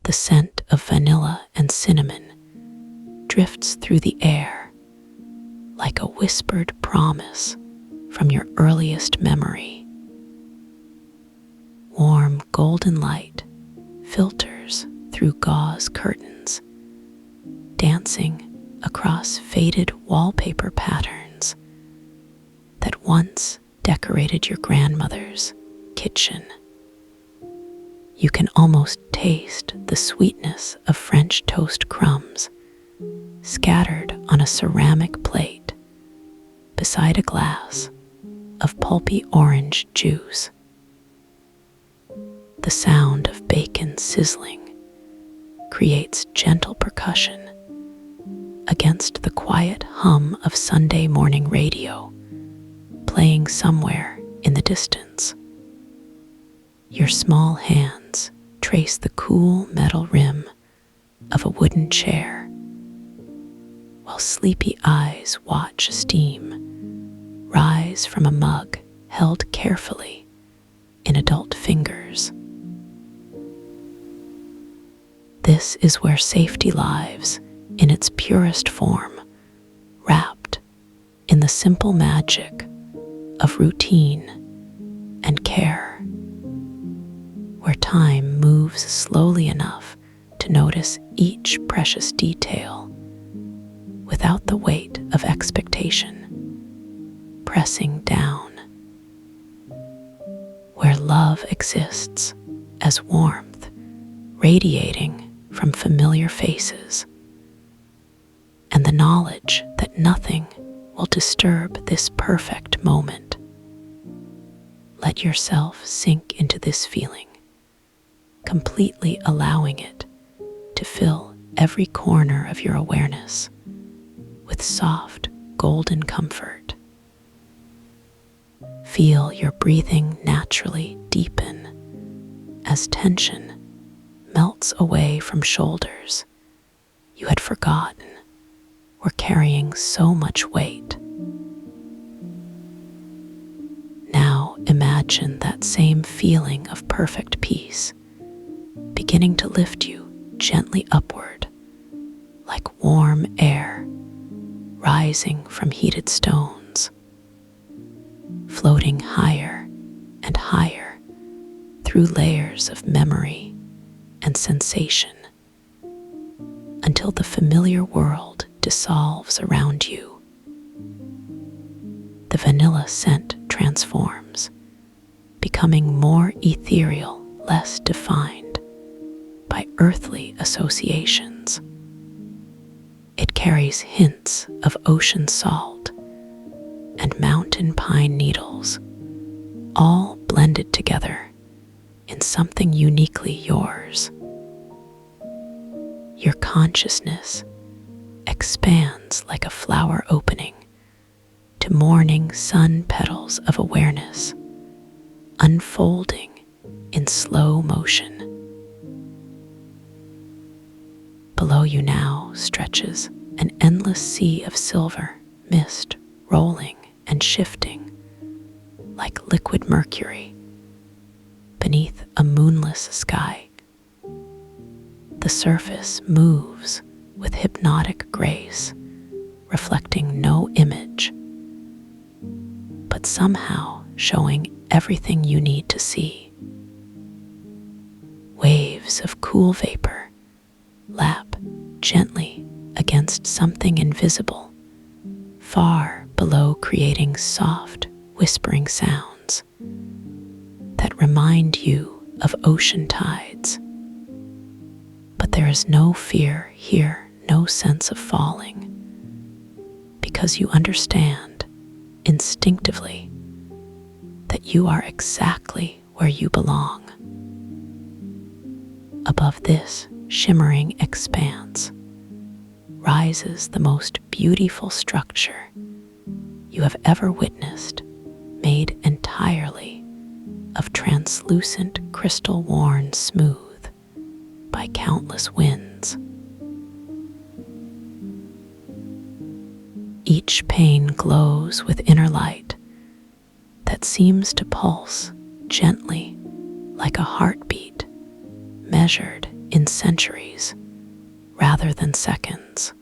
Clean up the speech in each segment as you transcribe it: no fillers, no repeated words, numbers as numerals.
The scent of vanilla and cinnamon drifts through the air like a whispered promise from your earliest memory. Warm golden light filters through gauze curtains, dancing across faded wallpaper patterns that once decorated your grandmother's kitchen. You can almost taste the sweetness of French toast crumbs scattered on a ceramic plate beside a glass of pulpy orange juice. The sound of bacon sizzling creates gentle percussion against the quiet hum of Sunday morning radio playing somewhere in the distance. Your small hands trace the cool metal rim of a wooden chair, while sleepy eyes watch steam rise from a mug held carefully in adult fingers. This is where safety lives in its purest form, wrapped in the simple magic of routine and care, where time moves slowly enough to notice each precious detail without the weight of expectation pressing down, where love exists as warmth radiating from familiar faces, and the knowledge that nothing will disturb this perfect moment. Let yourself sink into this feeling, completely allowing it to fill every corner of your awareness with soft, golden comfort. Feel your breathing naturally deepen as tension melts away from shoulders you had forgotten were carrying so much weight. Now imagine that same feeling of perfect peace beginning to lift you gently upward, like warm air rising from heated stones, floating higher and higher through layers of memory and sensation, until the familiar world dissolves around you. The vanilla scent transforms, becoming more ethereal, less defined by earthly associations. It carries hints of ocean salt and mountain pine needles, all blended together in something uniquely yours. Your consciousness expands like a flower opening to morning sun petals of awareness, unfolding in slow motion. Below you now stretches an endless sea of silver mist, rolling and shifting like liquid mercury beneath a moonless sky. The surface moves with hypnotic grace, reflecting no image, but somehow showing everything you need to see. Waves of cool vapor lap gently against something invisible, far below, creating soft, whispering sounds that remind you of ocean tides. But there is no fear here, no sense of falling, because you understand instinctively that you are exactly where you belong. Above this shimmering expanse rises the most beautiful structure you have ever witnessed, made entirely of translucent crystal worn smooth by countless winds. Each pane glows with inner light that seems to pulse gently like a heartbeat, measured in centuries rather than seconds.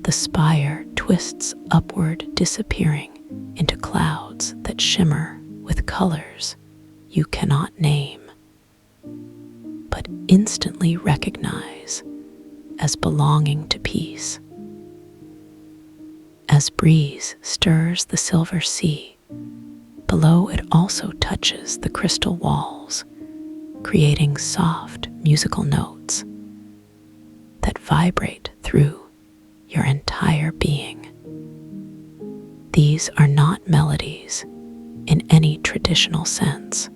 The spire twists upward, disappearing into clouds that shimmer with colors you cannot name, but instantly recognize as belonging to peace. As breeze stirs the silver sea, below it also touches the crystal walls, creating soft musical notes that vibrate through your entire being. These are not melodies in any traditional sense,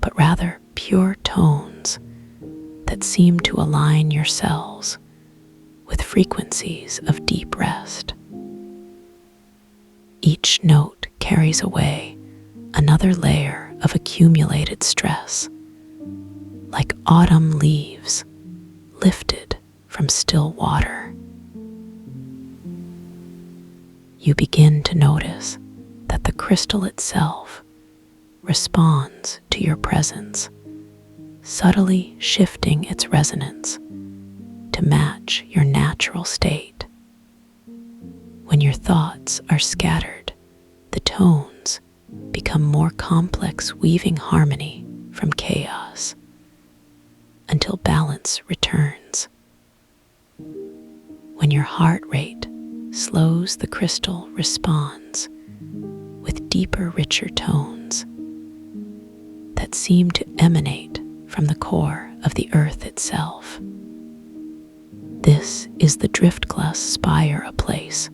but rather pure tones that seem to align your cells with frequencies of deep rest. Each note carries away another layer of accumulated stress, like autumn leaves lifted from still water. You begin to notice that the crystal itself responds to your presence, subtly shifting its resonance to match your natural state. When your thoughts are scattered, the tones become more complex, weaving harmony from chaos until balance returns. When your heart rate slows, the crystal responds with deeper, richer tones that seem to emanate from the core of the earth itself. This is the Driftglass Spire, a place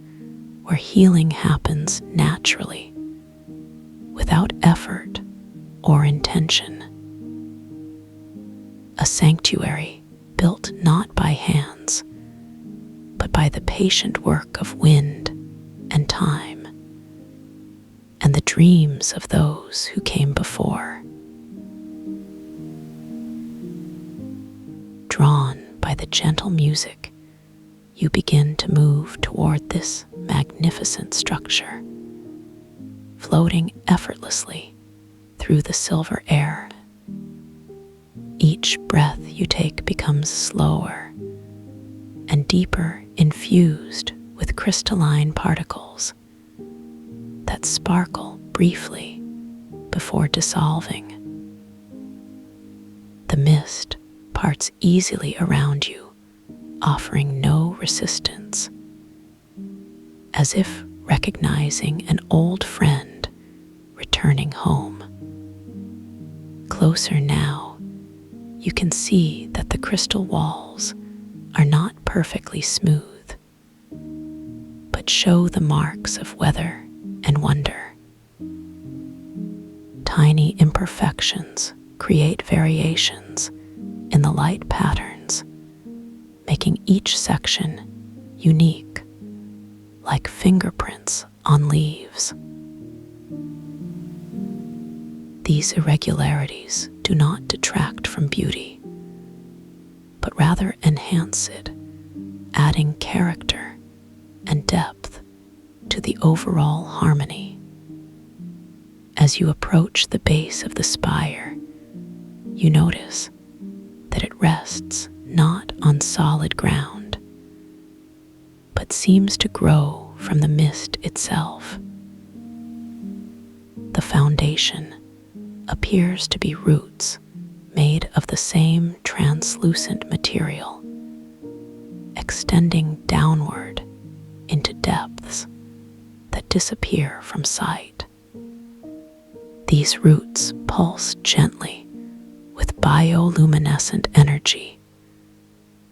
where healing happens naturally, without effort or intention. A sanctuary built not by hands, but by the patient work of wind and time, and the dreams of those who came before. Drawn by the gentle music, you begin to move toward this magnificent structure, floating effortlessly through the silver air. Each breath you take becomes slower and deeper, infused with crystalline particles that sparkle briefly before dissolving. The mist parts easily around you, offering no resistance, as if recognizing an old friend returning home. Closer now, you can see that the crystal walls are not perfectly smooth, but show the marks of weather and wonder. Tiny imperfections create variations in the light patterns, making each section unique, like fingerprints on leaves. These irregularities do not detract from beauty, but rather enhance it, adding character and depth to the overall harmony. As you approach the base of the spire, you notice that it rests not on solid ground, but seems to grow from the mist itself. The foundation appears to be roots made of the same translucent material, extending downward into depths that disappear from sight. These roots pulse gently with bioluminescent energy,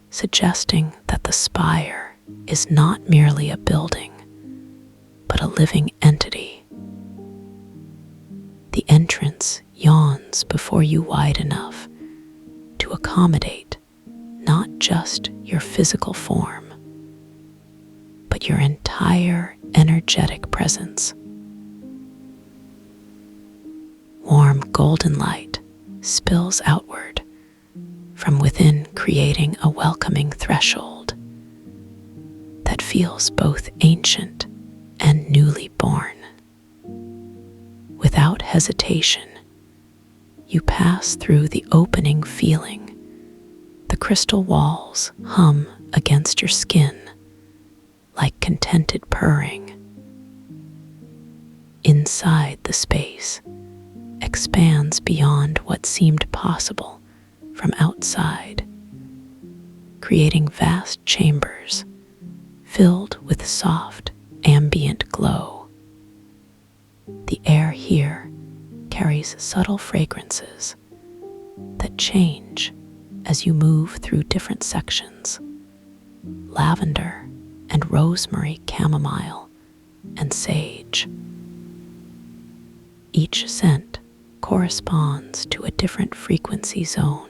suggesting that the spire is not merely a building, but a living entity. The entrance yawns before you wide enough to accommodate not just your physical form, but your entire energetic presence. Warm golden light spills outward from within, creating a welcoming threshold that feels both ancient and newly born. Without hesitation, you pass through the opening, feeling the crystal walls hum against your skin like contented purring. Inside, the space expands beyond what seemed possible from outside, creating vast chambers filled with soft, ambient glow. The air here carries subtle fragrances that change as you move through different sections: lavender and rosemary, chamomile and sage. Each scent corresponds to a different frequency zone,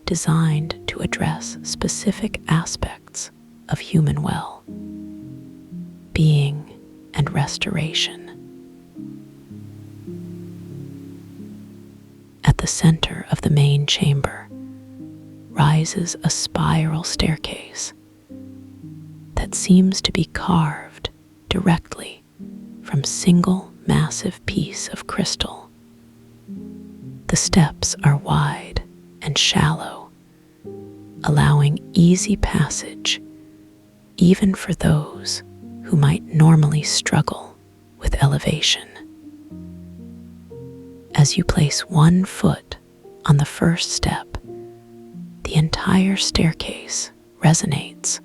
designed to address specific aspects of human well-being and restoration. At the center of the main chamber rises a spiral staircase that seems to be carved directly from single massive piece of crystal. The steps are wide and shallow, allowing easy passage even for those who might normally struggle with elevation. As you place one foot on the first step, the entire staircase resonates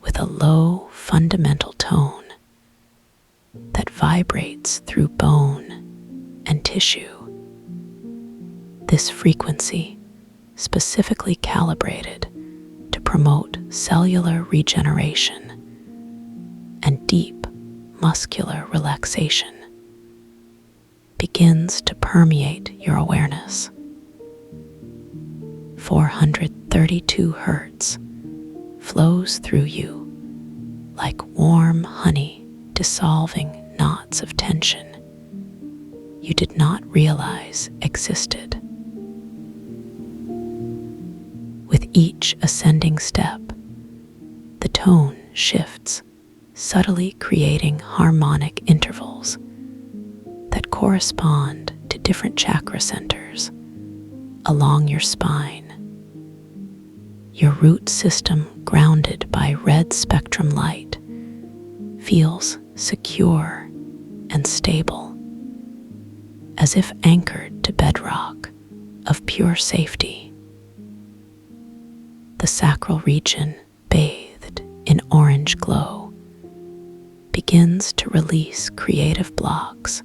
with a low fundamental tone that vibrates through bone and tissue. This frequency, specifically calibrated to promote cellular regeneration and deep muscular relaxation, begins to permeate your awareness. 432 hertz flows through you like warm honey, dissolving knots of tension you did not realize existed. With each ascending step, the tone shifts, subtly creating harmonic intervals that correspond to different chakra centers along your spine. Your root system, grounded by red spectrum light, feels secure and stable, as if anchored to bedrock of pure safety. The sacral region, bathed in orange glow, begins to release creative blocks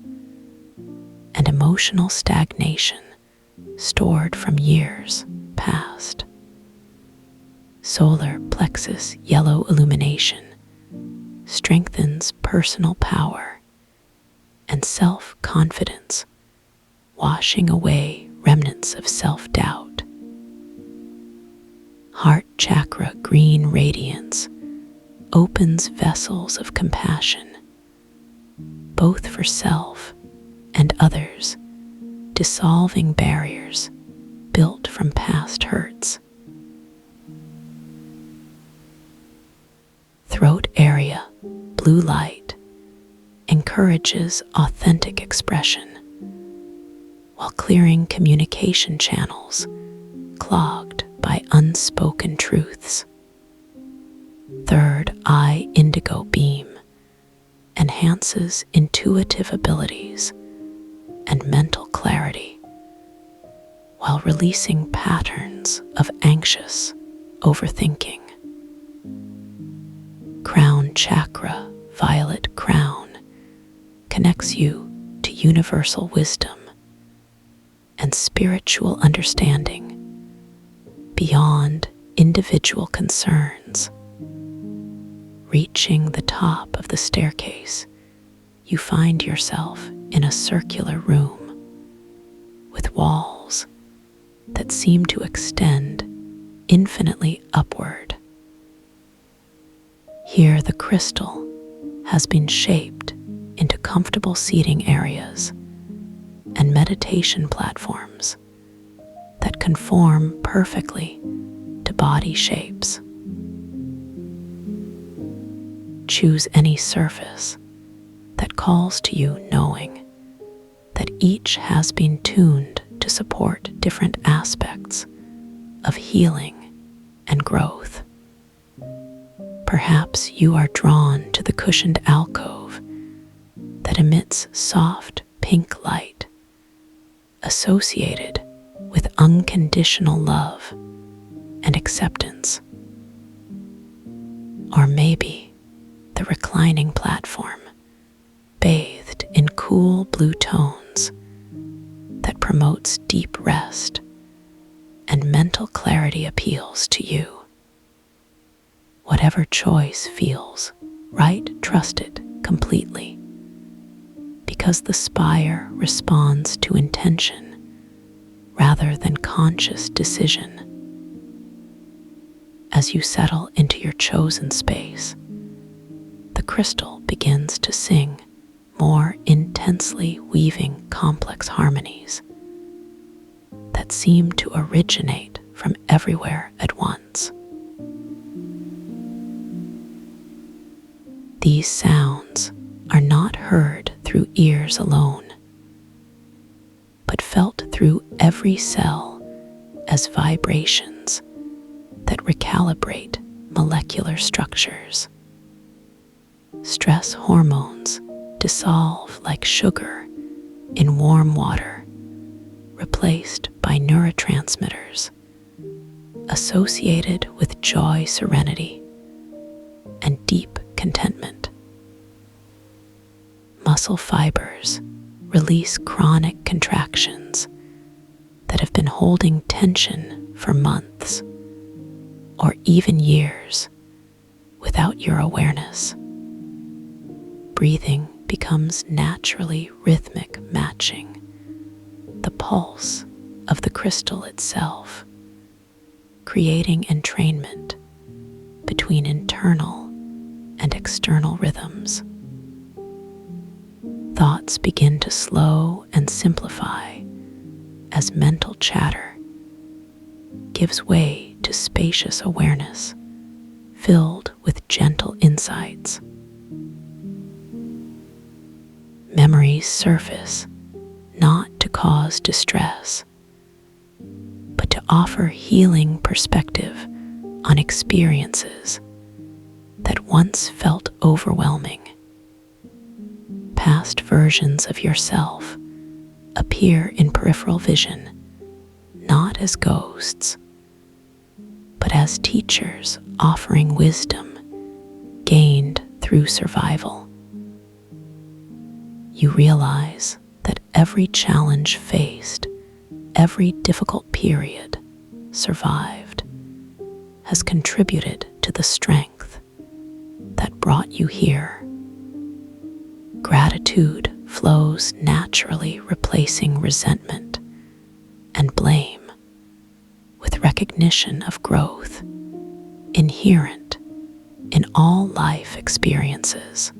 and emotional stagnation stored from years past. Solar plexus yellow illumination strengthens personal power and self-confidence, washing away remnants of self-doubt. Heart chakra green radiance opens vessels of compassion, both for self and others, dissolving barriers built from past hurts. Throat area, blue light, encourages authentic expression while clearing communication channels clogged by unspoken truths. Third eye indigo beam enhances intuitive abilities and mental clarity while releasing patterns of anxious overthinking. Crown chakra, violet crown, connects you to universal wisdom and spiritual understanding beyond individual concerns. Reaching the top of the staircase, you find yourself in a circular room with walls that seem to extend infinitely upward. Here, the crystal has been shaped into comfortable seating areas and meditation platforms that conform perfectly to body shapes. Choose any surface that calls to you, knowing that each has been tuned to support different aspects of healing and growth. Perhaps you are drawn to the cushioned alcove that emits soft pink light, associated with unconditional love and acceptance. Or maybe the reclining platform, bathed in cool blue tones, that promotes deep rest and mental clarity appeals to you. Whatever choice feels right, trust it completely, because the spire responds to intention rather than conscious decision. As you settle into your chosen space, the crystal begins to sing more intensely, weaving complex harmonies that seem to originate from everywhere at once. These sounds are not heard through ears alone, but felt through every cell as vibrations that recalibrate molecular structures. Stress hormones dissolve like sugar in warm water, replaced by neurotransmitters associated with joy, serenity, and deep contentment. Muscle fibers release chronic contractions that have been holding tension for months or even years without your awareness. Breathing becomes naturally rhythmic, matching the pulse of the crystal itself, creating entrainment between internal and external rhythms. Thoughts begin to slow and simplify as mental chatter gives way to spacious awareness filled with gentle insights. Memories surface not to cause distress, but to offer healing perspective on experiences that once felt overwhelming. Past versions of yourself appear in peripheral vision, not as ghosts, but as teachers offering wisdom gained through survival. You realize that every challenge faced, every difficult period survived, has contributed to the strength that brought you here. Gratitude flows naturally, replacing resentment and blame with recognition of growth inherent in all life experiences.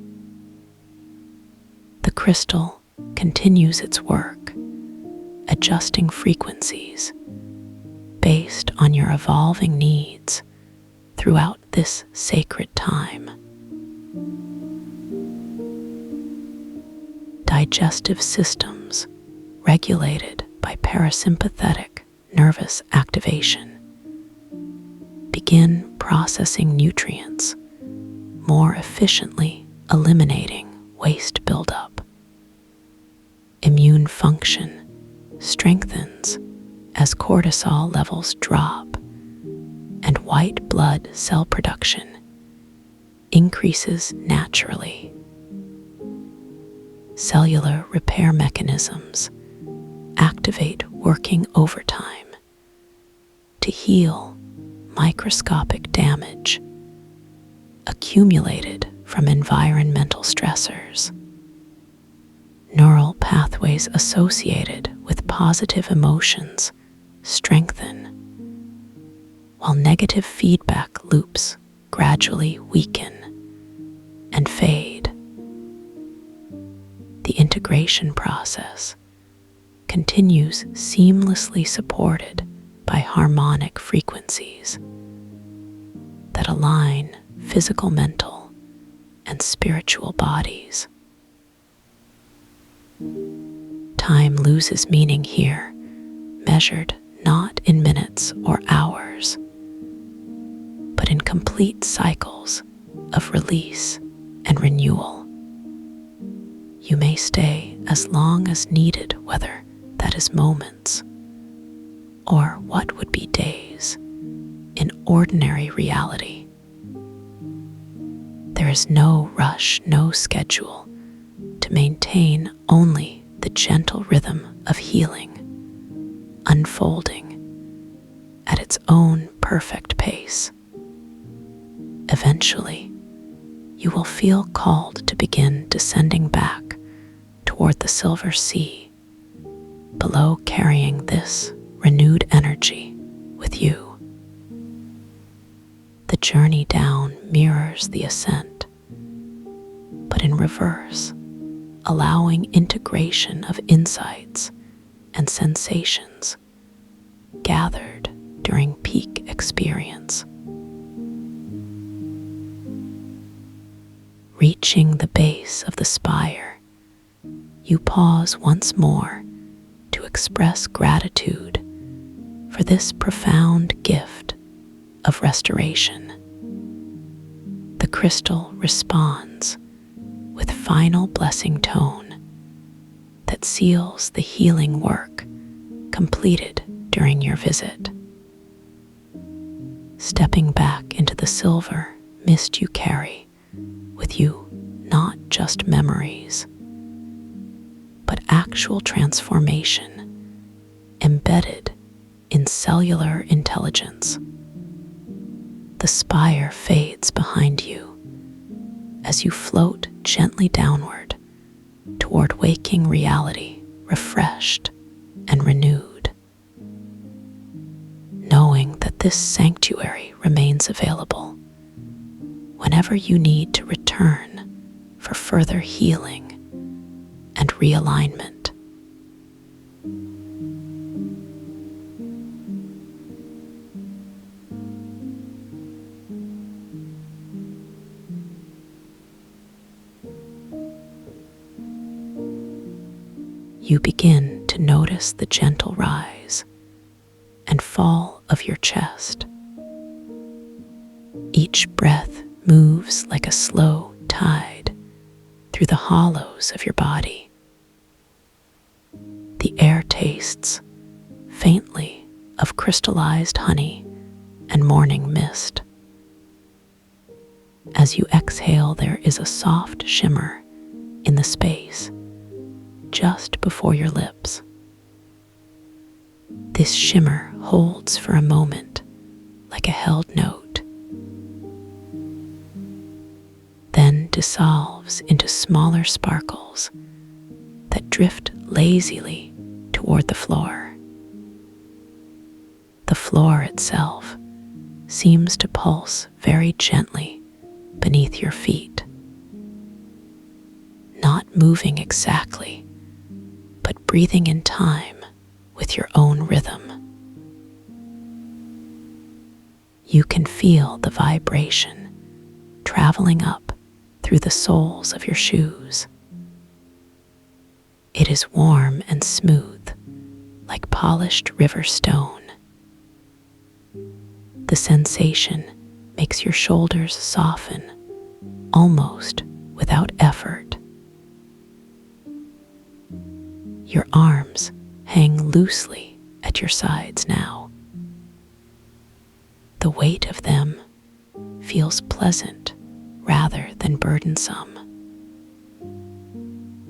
The crystal continues its work, adjusting frequencies based on your evolving needs throughout this sacred time. Digestive systems regulated by parasympathetic nervous activation begin processing nutrients more efficiently, eliminating waste buildup. Immune function strengthens as cortisol levels drop, and white blood cell production increases naturally. Cellular repair mechanisms activate, working overtime to heal microscopic damage accumulated from environmental stressors. Neural pathways associated with positive emotions strengthen, while negative feedback loops gradually weaken and fade. The integration process continues, seamlessly supported by harmonic frequencies that align physical, mental, and spiritual bodies. Time loses meaning here measured not in minutes or hours, but in complete cycles of release and renewal. You may stay as long as needed, whether that is moments or what would be days in ordinary reality. There is no rush, no schedule, to maintain only the gentle rhythm of healing, unfolding at its own perfect pace. Eventually, you will feel called to begin descending back toward the silver sea below, carrying this renewed energy with you. The journey down mirrors the ascent, but in reverse, allowing integration of insights and sensations gathered during peak experience. Reaching the base of the spire, you pause once more to express gratitude for this profound gift of restoration. The crystal responds with final blessing tone that seals the healing work completed during your visit. Stepping back into the silver mist, you carry with you not just memories, but actual transformation embedded in cellular intelligence. The spire fades behind you as you float gently downward toward waking reality, refreshed and renewed, knowing that this sanctuary remains available whenever you need to return for further healing and realignment. You begin to notice the gentle rise and fall of your chest. Each breath moves like a slow tide through the hollows of your body. The air tastes faintly of crystallized honey and morning mist. As you exhale, there is a soft shimmer in the space just before your lips. This shimmer holds for a moment like a held note, then dissolves into smaller sparkles that drift lazily toward the floor. The floor itself seems to pulse very gently beneath your feet, not moving exactly, but breathing in time with your own rhythm. You can feel the vibration traveling up through the soles of your shoes. It is warm and smooth, like polished river stone. The sensation makes your shoulders soften almost without effort. Your arms hang loosely at your sides now. The weight of them feels pleasant rather than burdensome,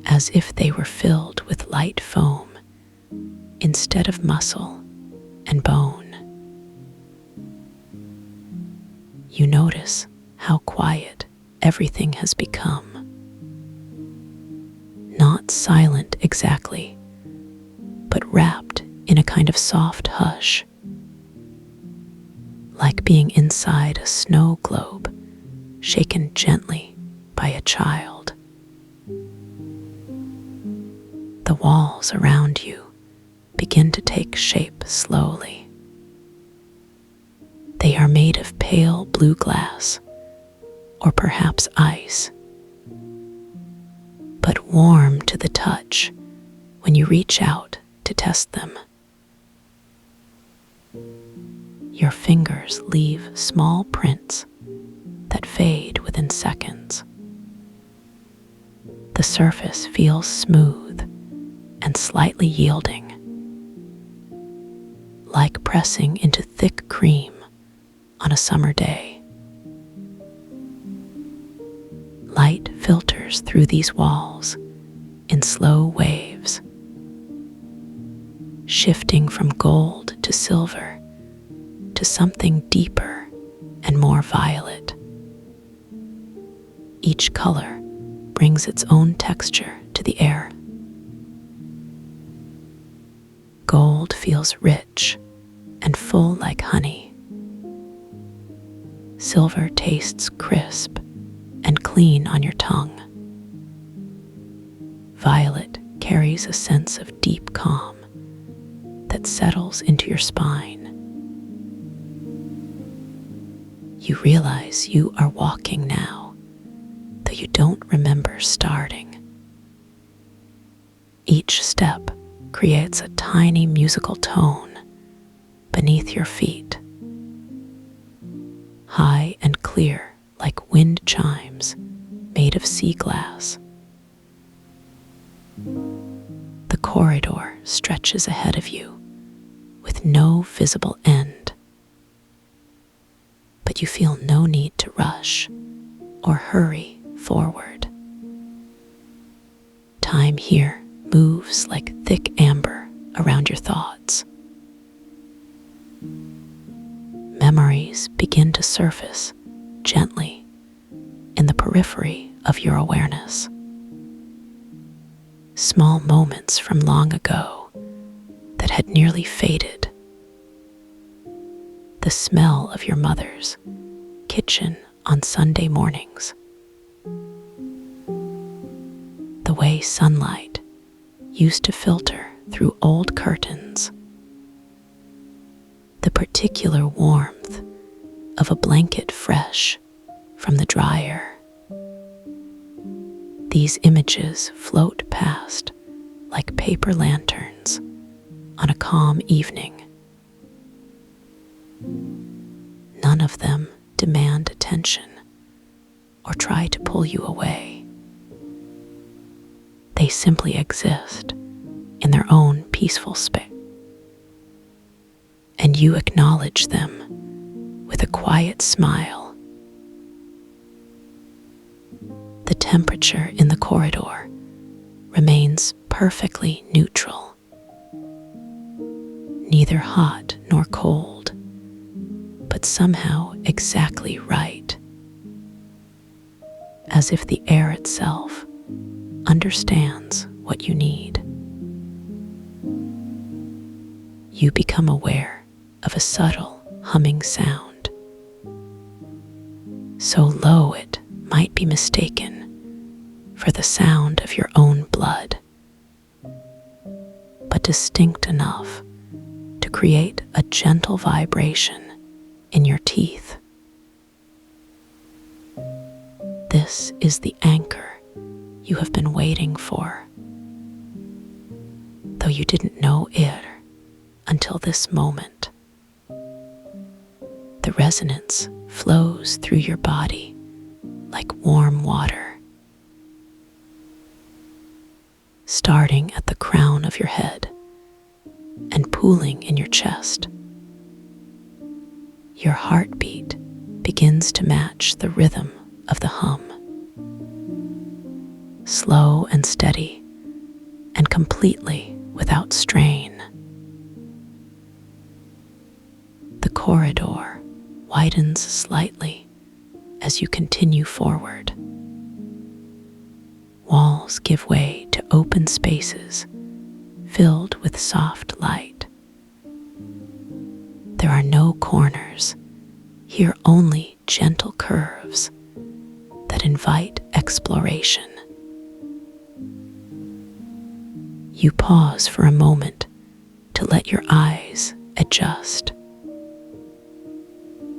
as if they were filled with light foam instead of muscle and bone. You notice how quiet everything has become. Not silent exactly, but wrapped in a kind of soft hush, like being inside a snow globe shaken gently by a child. The walls around you begin to take shape slowly. They are made of pale blue glass, or perhaps ice, but warm to the touch when you reach out to test them. Your fingers leave small prints that fade within seconds. The surface feels smooth and slightly yielding, like pressing into thick cream on a summer day. Light filters through these walls in slow waves, shifting from gold to silver to something deeper and more violet. Each color brings its own texture to the air. Gold feels rich and full like honey. Silver tastes crisp and clean on your tongue. Violet carries a sense of deep calm that settles into your spine. You realize you are walking now, though you don't remember starting. Each step creates a tiny musical tone beneath your feet, high and clear like wind chimes made of sea glass. The corridor stretches ahead of you with no visible end, but you feel no need to rush or hurry forward. Time here moves like thick amber around your thoughts. Memories begin to surface gently in the periphery of your awareness. Small moments from long ago that had nearly faded. The smell of your mother's kitchen on Sunday mornings. The way sunlight used to filter through old curtains. The particular warmth of a blanket fresh from the dryer. These images float past like paper lanterns on a calm evening. None of them demand attention or try to pull you away. They simply exist in their own peaceful space. And you acknowledge them with a quiet smile. The temperature in the corridor remains perfectly neutral, neither hot nor cold, but somehow exactly right, as if the air itself understands what you need. You become aware of a subtle humming sound, so low it might be mistaken for the sound of your own blood, but distinct enough to create a gentle vibration in your teeth. This is the anchor you have been waiting for, though you didn't know it until this moment. The resonance flows through your body like warm water, starting at the crown of your head and pooling in your chest. Your heartbeat begins to match the rhythm of the hum, slow and steady, and completely without strain. The corridor widens slightly as you continue forward. Walls give way to open spaces filled with soft light. There are no corners, here only gentle curves that invite exploration. You pause for a moment to let your eyes adjust.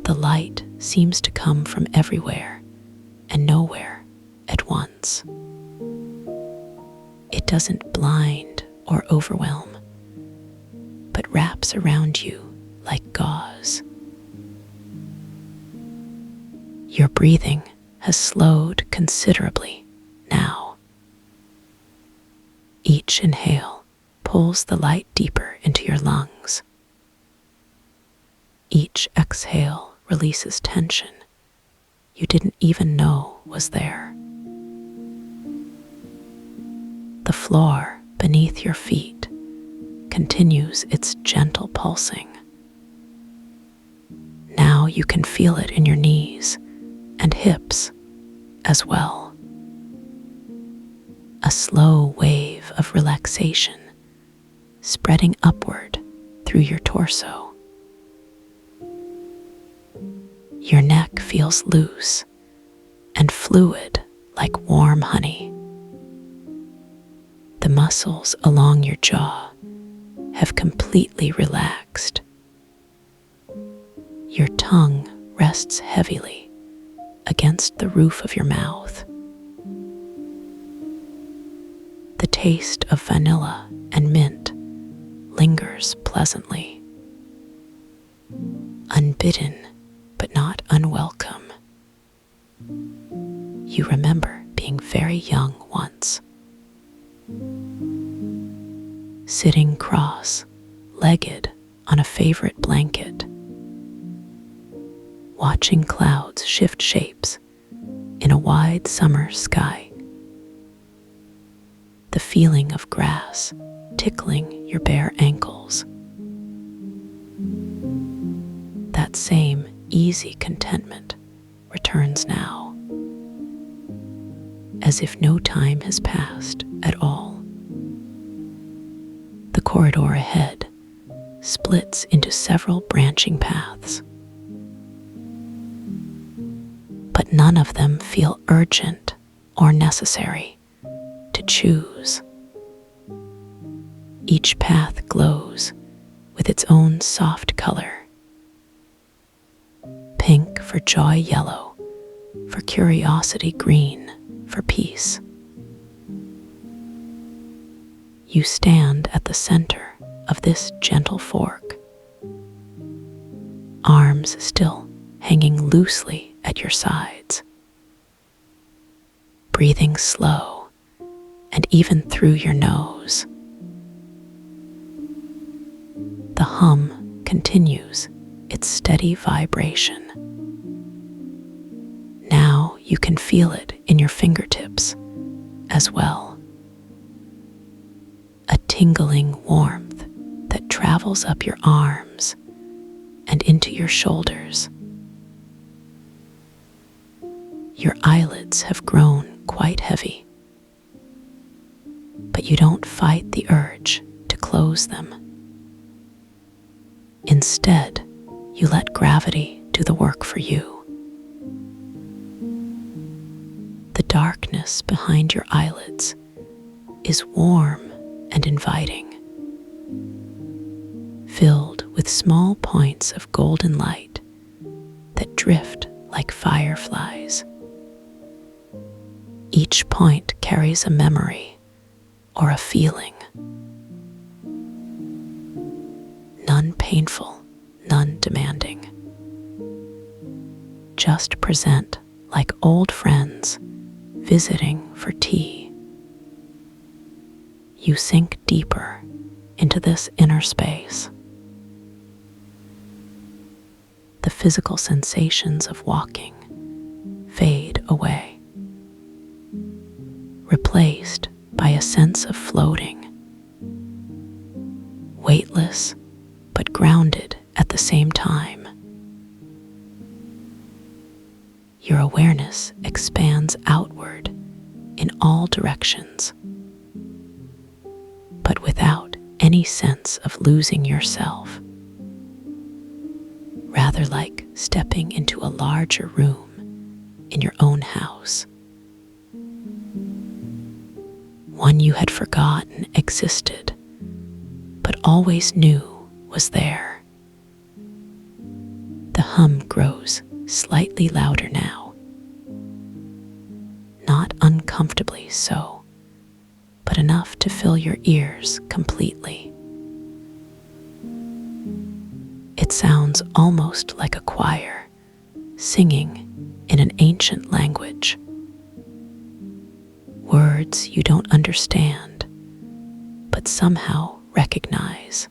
The light seems to come from everywhere and nowhere at once. It doesn't blind or overwhelm, but wraps around you like gauze. Your breathing has slowed considerably now. Each inhale pulls the light deeper into your lungs. Each exhale releases tension you didn't even know was there. The floor beneath your feet continues its gentle pulsing. Now you can feel it in your knees and hips as well. A slow wave of relaxation spreading upward through your torso. Your neck feels loose and fluid like warm honey. The muscles along your jaw have completely relaxed. Your tongue rests heavily against the roof of your mouth. The taste of vanilla and mint lingers pleasantly. Unbidden, but not unwelcome. You remember being very young once, sitting cross-legged on a favorite blanket, watching clouds shift shapes in a wide summer sky. The feeling of grass tickling your bare ankles. That same easy contentment returns now, as if no time has passed at all. The corridor ahead splits into several branching paths, but none of them feel urgent or necessary to choose. Each path glows with its own soft color. Pink for joy, yellow for curiosity, green for peace. You stand at the center of this gentle fork, arms still hanging loosely at your sides, breathing slow and even through your nose. The hum continues its steady vibration. Now you can feel it in your fingertips as well. A tingling warmth that travels up your arms and into your shoulders. Your eyelids have grown quite heavy, but you don't fight the urge to close them. Instead, you let gravity do the work for you. The darkness behind your eyelids is warm and inviting, filled with small points of golden light that drift like fireflies. Each point carries a memory or a feeling. None painful, none demanding. Just present like old friends visiting for tea. You sink deeper into this inner space. The physical sensations of walking fade away, replaced by a sense of floating, weightless but grounded at the same time. Your awareness expands outward in all directions, but without any sense of losing yourself, rather like stepping into a larger room in your own house, one you had forgotten existed, but always knew was there. The hum grows slightly louder now, not uncomfortably so, but enough to fill your ears completely. It sounds almost like a choir singing in an ancient language. Words you don't understand, but somehow recognize.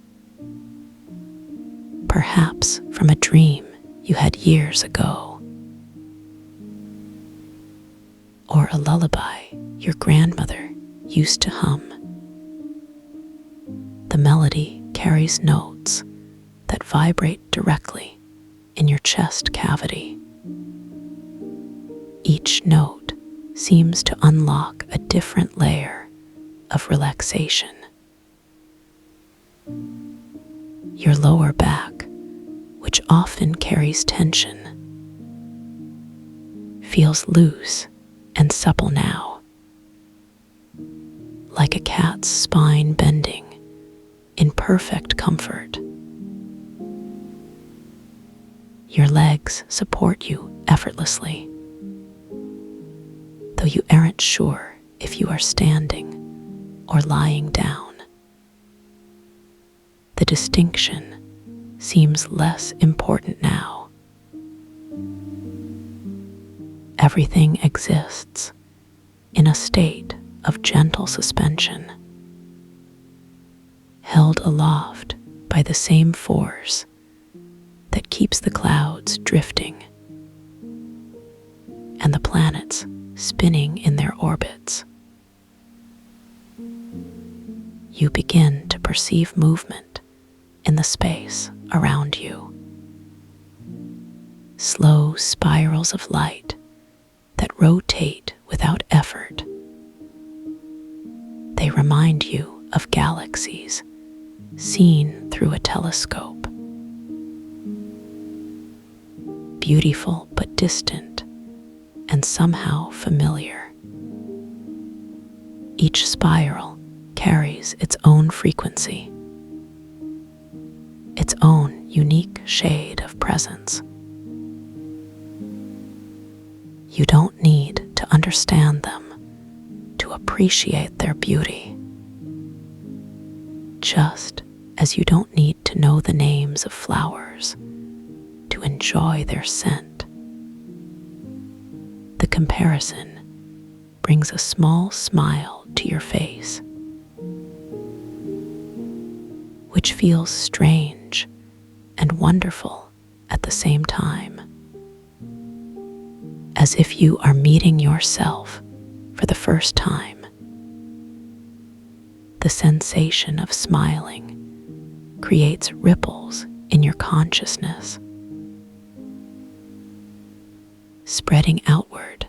Perhaps from a dream you had years ago, or a lullaby your grandmother used to hum. The melody carries notes that vibrate directly in your chest cavity. Each note seems to unlock a different layer of relaxation. Your lower back, which often carries tension, feels loose and supple now, like a cat's spine bending in perfect comfort. Your legs support you effortlessly, though you aren't sure if you are standing or lying down. The distinction seems less important now. Everything exists in a state of gentle suspension, held aloft by the same force that keeps the clouds drifting and the planets spinning in their orbits. You begin to perceive movement in the space around you. Slow spirals of light that rotate without effort. They remind you of galaxies seen through a telescope. Beautiful but distant, and somehow familiar. Each spiral carries its own frequency, its own unique shade of presence. You don't need to understand them to appreciate their beauty, just as you don't need to know the names of flowers to enjoy their scent. The comparison brings a small smile to your face, which feels strange and wonderful at the same time, as if you are meeting yourself for the first time. The sensation of smiling creates ripples in your consciousness, spreading outward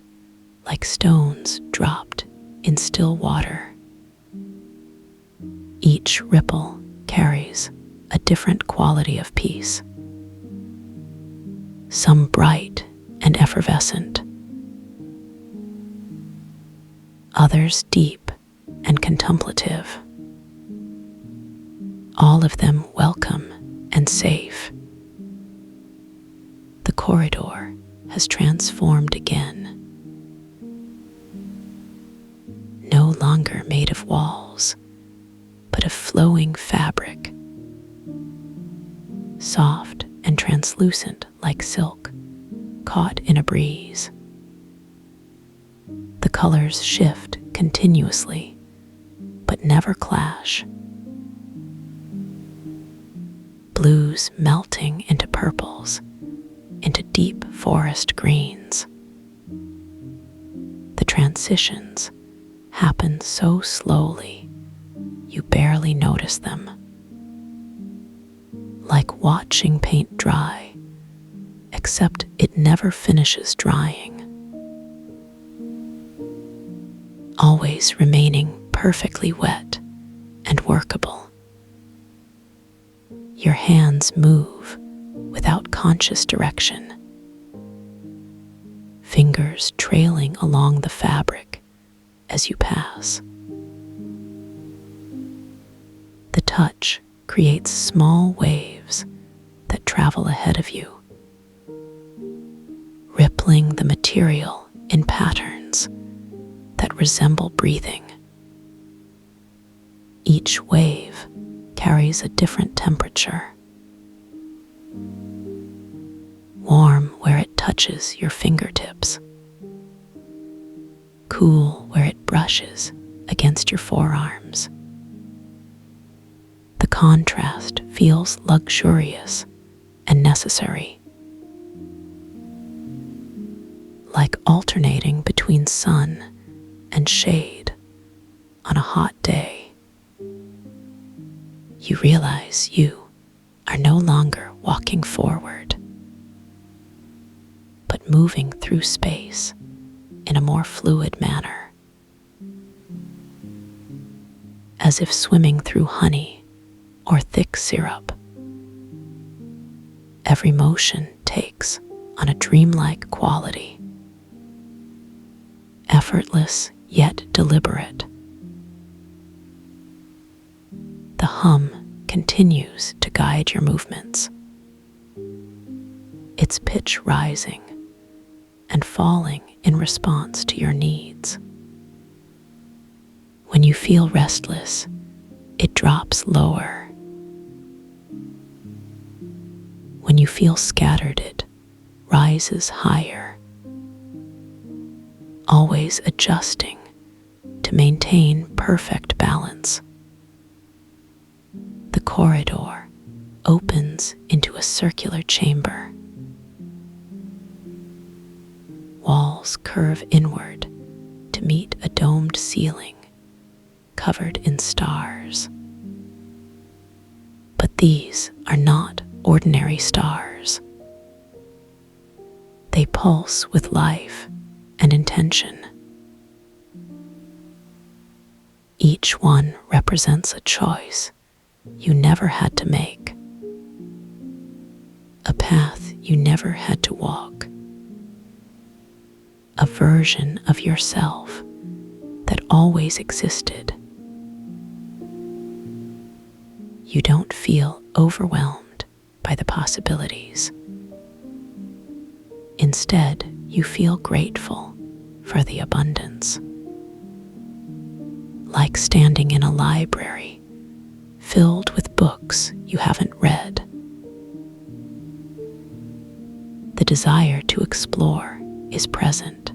like stones dropped in still water. Each ripple carries a different quality of peace, some bright and effervescent, others deep and contemplative, all of them welcome and safe. The corridor has transformed again, no longer made of walls, but of flowing fabric, soft and translucent like silk caught in a breeze. The colors shift continuously, but never clash. Blues melting into purples, into deep forest greens. The transitions happen so slowly, you barely notice them. Like watching paint dry, except it never finishes drying, always remaining perfectly wet and workable. Your hands move without conscious direction, fingers trailing along the fabric as you pass. The touch creates small waves that travel ahead of you, rippling the material in patterns that resemble breathing. Each wave carries a different temperature, warm where it touches your fingertips, cool where it brushes against your forearms. The contrast feels luxurious and necessary, like alternating between sun and shade on a hot day. You realize you are no longer walking forward, but moving through space in a more fluid manner, as if swimming through honey or thick syrup. Every motion takes on a dreamlike quality, effortless yet deliberate. The hum continues to guide your movements, its pitch rising and falling in response to your needs. When you feel restless, it drops lower. When you feel scattered, it rises higher, always adjusting to maintain perfect balance. The corridor opens into a circular chamber. Walls curve inward to meet a domed ceiling covered in stars. But these are not ordinary stars. They pulse with life and intention. Each one represents a choice you never had to make, a path you never had to walk, a version of yourself that always existed. You don't feel overwhelmed by the possibilities. Instead, you feel grateful for the abundance. Like standing in a library filled with books you haven't read. The desire to explore is present,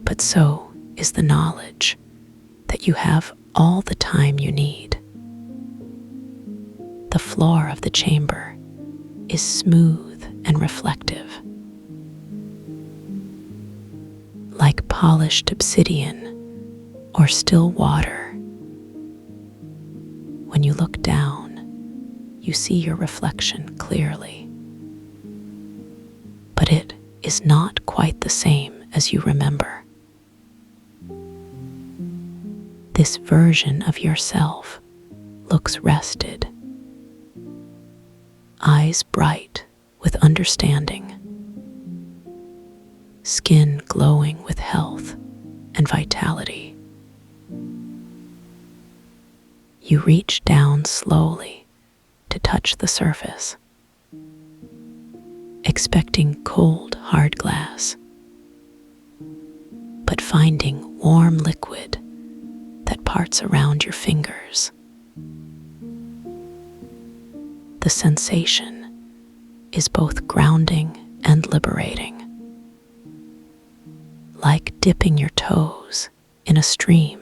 but so is the knowledge that you have all the time you need. The floor of the chamber is smooth and reflective, like polished obsidian or still water. When you look down, you see your reflection clearly. But it is not quite the same as you remember. This version of yourself looks rested, eyes bright with understanding, skin glowing with health and vitality. You reach down slowly to touch the surface, expecting cold, hard glass, but finding warm liquid that parts around your fingers. The sensation is both grounding and liberating, like dipping your toes in a stream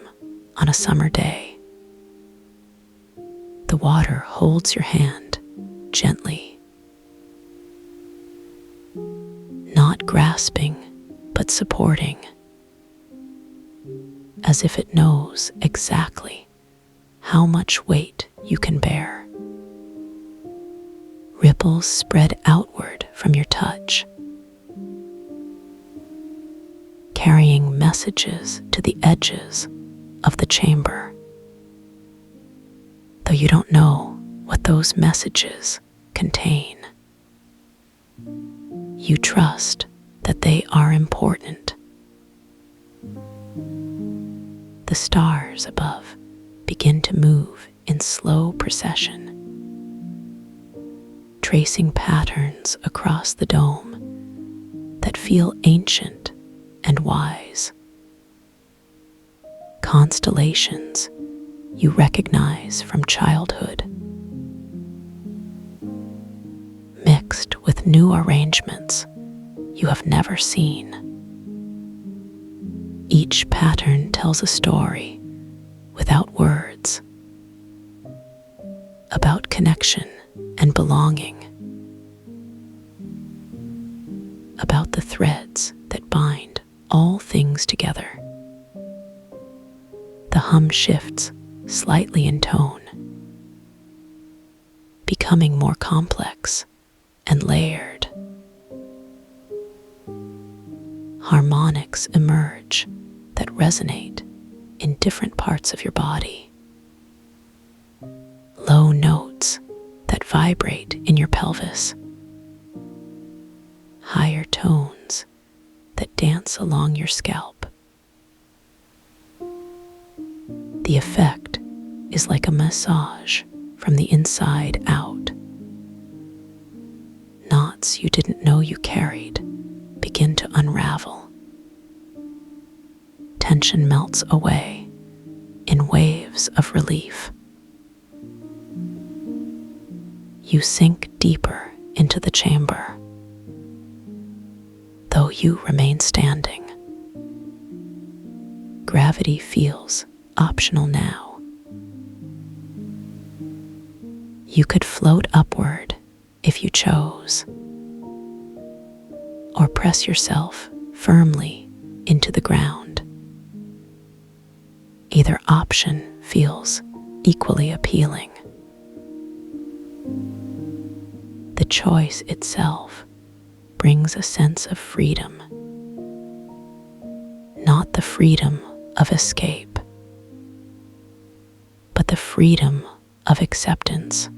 on a summer day. The water holds your hand gently, not grasping, but supporting, as if it knows exactly how much weight you can bear. Ripples spread outward from your touch, carrying messages to the edges of the chamber. Though you don't know what those messages contain, you trust that they are important. The stars above begin to move in slow procession, tracing patterns across the dome that feel ancient and wise. Constellations you recognize from childhood, mixed with with new arrangements you have never seen. Each pattern tells a story without words, about connection and belonging, about the threads that bind all things together. The hum shifts slightly in tone, becoming more complex and layered. Harmonics emerge that resonate in different parts of your body. Low notes that vibrate in your pelvis. Higher tones that dance along your scalp. The effect is like a massage from the inside out. Knots you didn't know you carried begin to unravel. Tension melts away in waves of relief. You sink deeper into the chamber, though you remain standing. Gravity feels optional now. You could float upward if you chose, or press yourself firmly into the ground. Either option feels equally appealing. The choice itself brings a sense of freedom, not the freedom of escape, but the freedom of acceptance.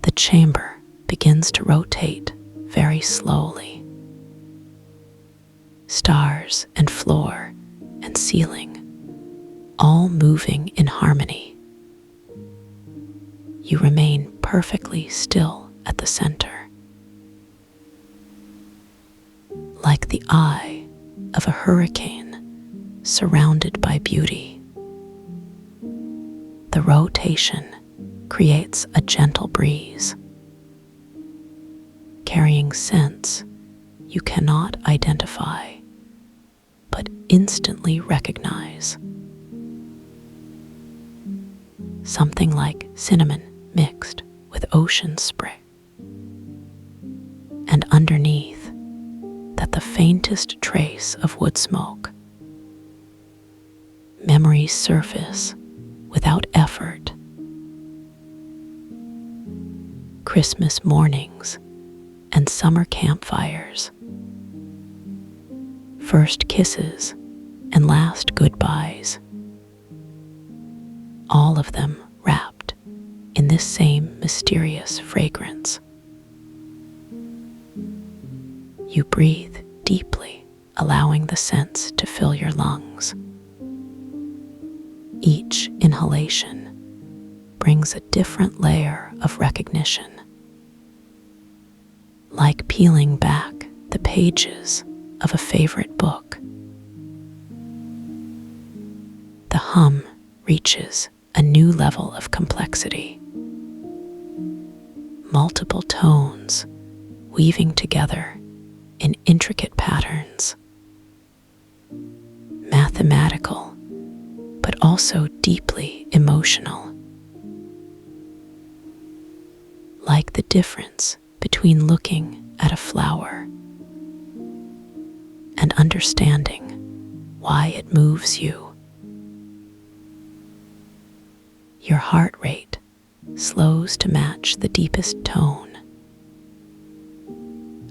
The chamber begins to rotate very slowly. Stars and floor and ceiling all moving in harmony. You remain perfectly still at the center, like the eye of a hurricane surrounded by beauty. The rotation creates a gentle breeze, carrying scents you cannot identify, but instantly recognize. Something like cinnamon mixed with ocean spray. And underneath, that the faintest trace of wood smoke. Memories surface without effort. Christmas mornings and summer campfires. First kisses and last goodbyes. All of them wrapped in this same mysterious fragrance. You breathe deeply, allowing the scents to fill your lungs. Each inhalation brings a different layer of recognition, like peeling back the pages of a favorite book. The hum reaches a new level of complexity. Multiple tones weaving together in intricate patterns. Mathematical, but also deeply emotional. Like the difference between looking at a flower and understanding why it moves you. Your heart rate slows to match the deepest tone,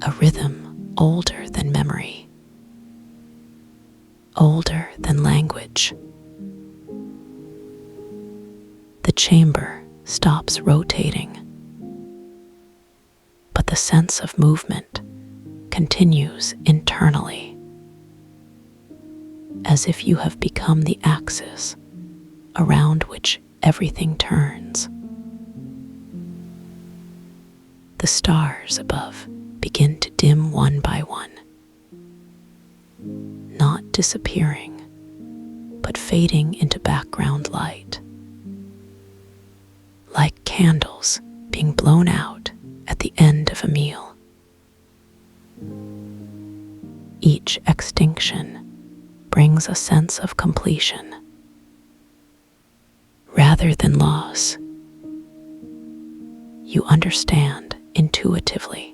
a rhythm older than memory, older than language. The chamber stops rotating, but the sense of movement continues internally, as if you have become the axis around which everything turns. The stars above begin to dim one by one, not disappearing, but fading into background light, like candles being blown out at the end of a meal. Each extinction brings a sense of completion rather than loss. You understand intuitively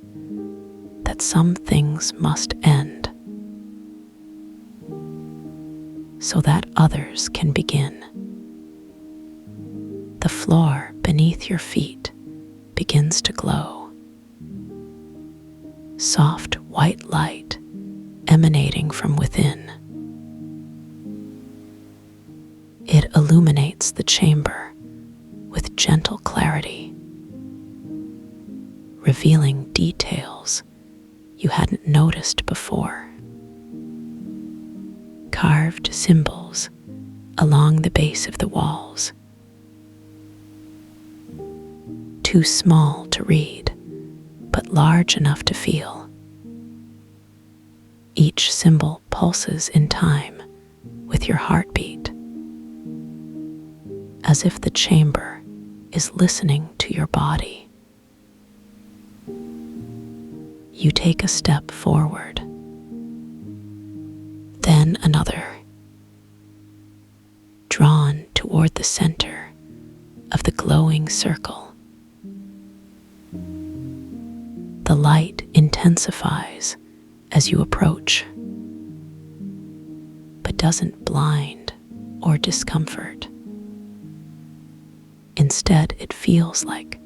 that some things must end so that others can begin. The floor beneath your feet begins to glow. Soft white light emanating from within. It illuminates the chamber with gentle clarity, revealing details you hadn't noticed before. Carved symbols along the base of the walls, too small to read, but large enough to feel. Each symbol pulses in time with your heartbeat, as if the chamber is listening to your body. You take a step forward, then another, drawn toward the center of the glowing circle. The light intensifies as you approach, but doesn't blind or discomfort. Instead, it feels like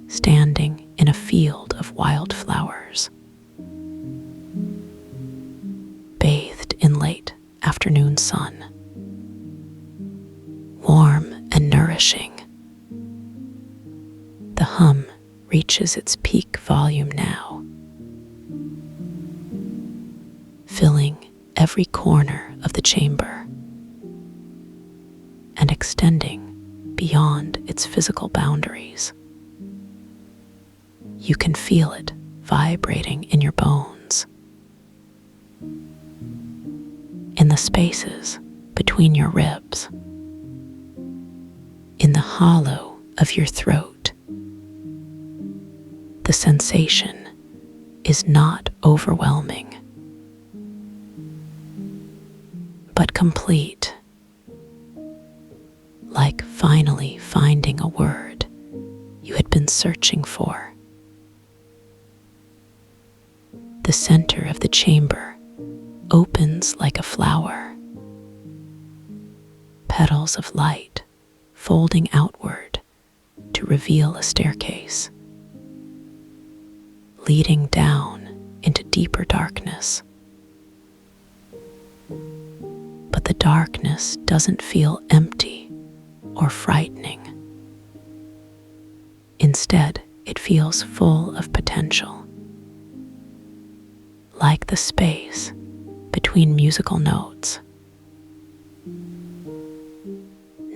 standing in a field of wildflowers, bathed in late afternoon sun, warm and nourishing. The hum reaches its peak volume now, filling every corner of the chamber and extending beyond its physical boundaries. You can feel it vibrating in your bones, in the spaces between your ribs, in the hollow of your throat. The sensation is not overwhelming, but complete, like finally finding a word you had been searching for. The center of the chamber opens like a flower, petals of light folding outward to reveal a staircase, leading down into deeper darkness. But the darkness doesn't feel empty or frightening. Instead, it feels full of potential, like the space between musical notes,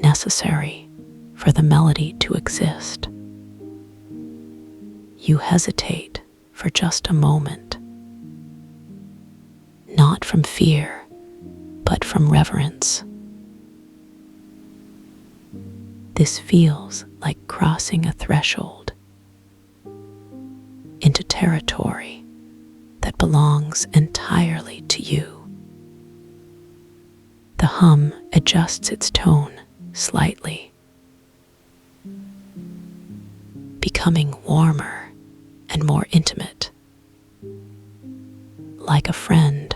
necessary for the melody to exist. You hesitate for just a moment, not from fear, but from reverence. This feels like crossing a threshold into territory that belongs entirely to you. The hum adjusts its tone slightly, becoming warmer and more intimate, like a friend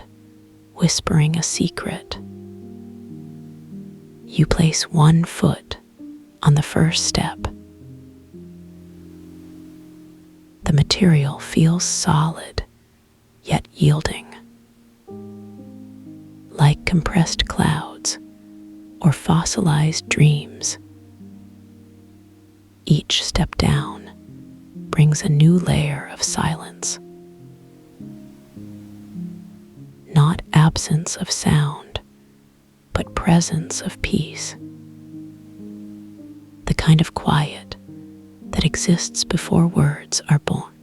whispering a secret. You place one foot on the first step. The material feels solid, yet yielding, like compressed clouds or fossilized dreams. Each step down brings a new layer of silence. Not absence of sound, but presence of peace. The kind of quiet that exists before words are born.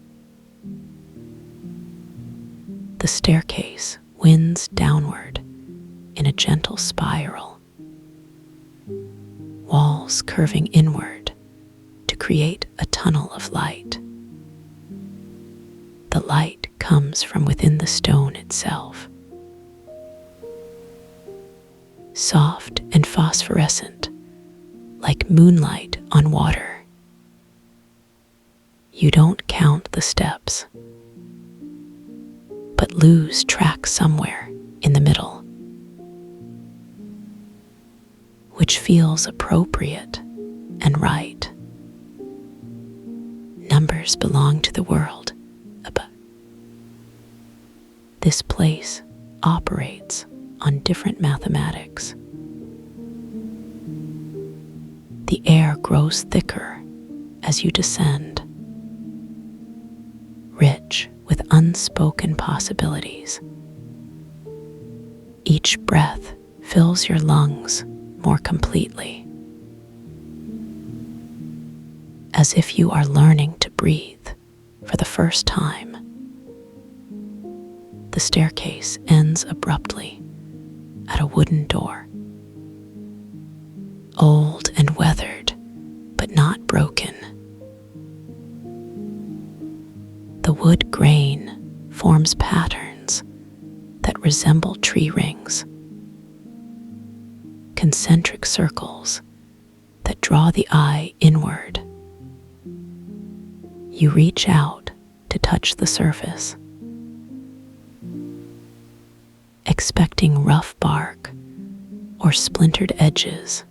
The staircase winds downward in a gentle spiral, walls curving inward to create a tunnel of light. The light comes from within the stone itself, soft and phosphorescent, like moonlight on water. You don't count the steps, but lose track somewhere in the middle, which feels appropriate and right. Numbers belong to the world above. This place operates on different mathematics. The air grows thicker as you descend, rich with unspoken possibilities. Each breath fills your lungs more completely, as if you are learning to breathe for the first time. The staircase ends abruptly at a wooden door, old and weathered, but not broken. The wood grain forms patterns that resemble tree rings, concentric circles that draw the eye inward. You reach out to touch the surface, expecting rough bark or splintered edges,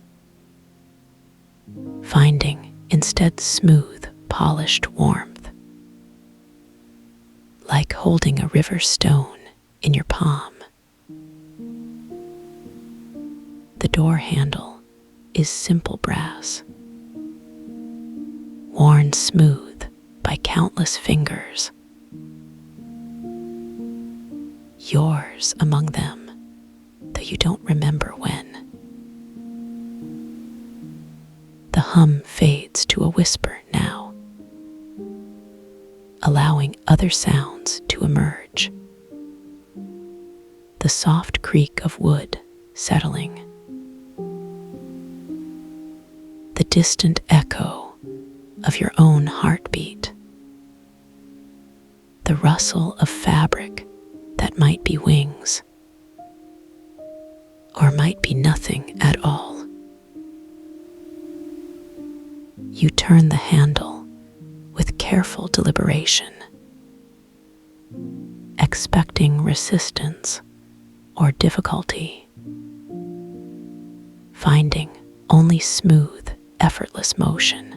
finding instead smooth, polished warmth, like holding a river stone in your palm. The door handle is simple brass, worn smooth by countless fingers, yours among them, though you don't remember when. The hum fades to a whisper now, allowing other sounds to emerge. The soft creak of wood settling, the distant echo of your own heartbeat, the rustle of fabric that might be wings, or might be nothing at all. You turn the handle with careful deliberation, expecting resistance or difficulty, finding only smooth, effortless motion.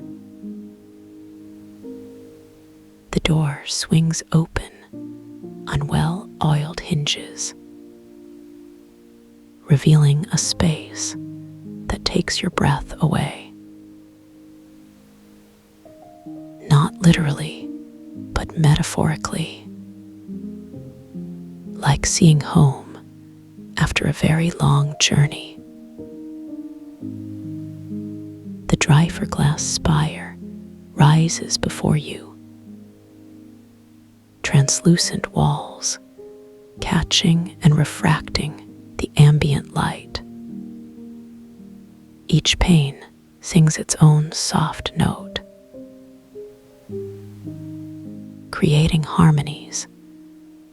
The door swings open on well-oiled hinges, revealing a space that takes your breath away. Not literally, but metaphorically, like seeing home after a very long journey. The dry-for-glass spire rises before you, translucent walls catching and refracting the ambient light. Each pane sings its own soft note, creating harmonies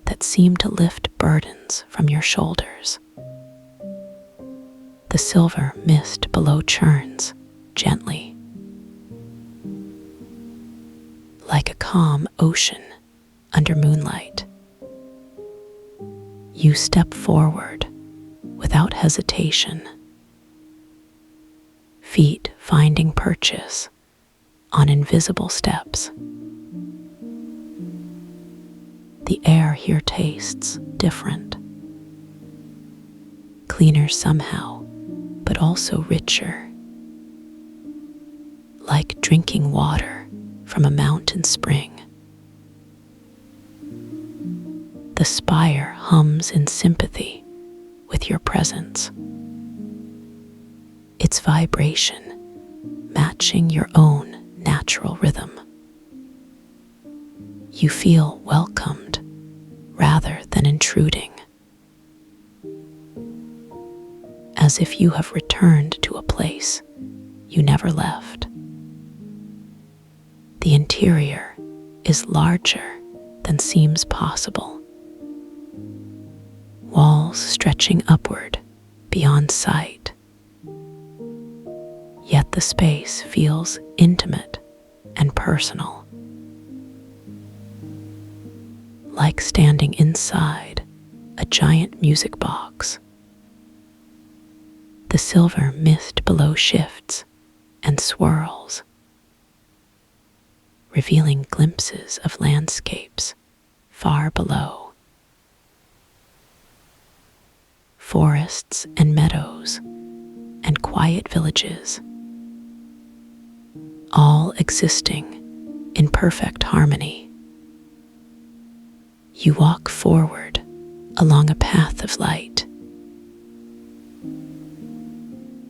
that seem to lift burdens from your shoulders. The silver mist below churns gently, like a calm ocean under moonlight. You step forward without hesitation, feet finding purchase on invisible steps. The air here tastes different, cleaner somehow, but also richer, like drinking water from a mountain spring. The spire hums in sympathy with your presence, its vibration matching your own natural rhythm. You feel welcomed rather than intruding, as if you have returned to a place you never left. The interior is larger than seems possible. Walls stretching upward beyond sight. Yet the space feels intimate and personal, like standing inside a giant music box. The silver mist below shifts and swirls, revealing glimpses of landscapes far below. Forests and meadows and quiet villages, all existing in perfect harmony. You walk forward along a path of light,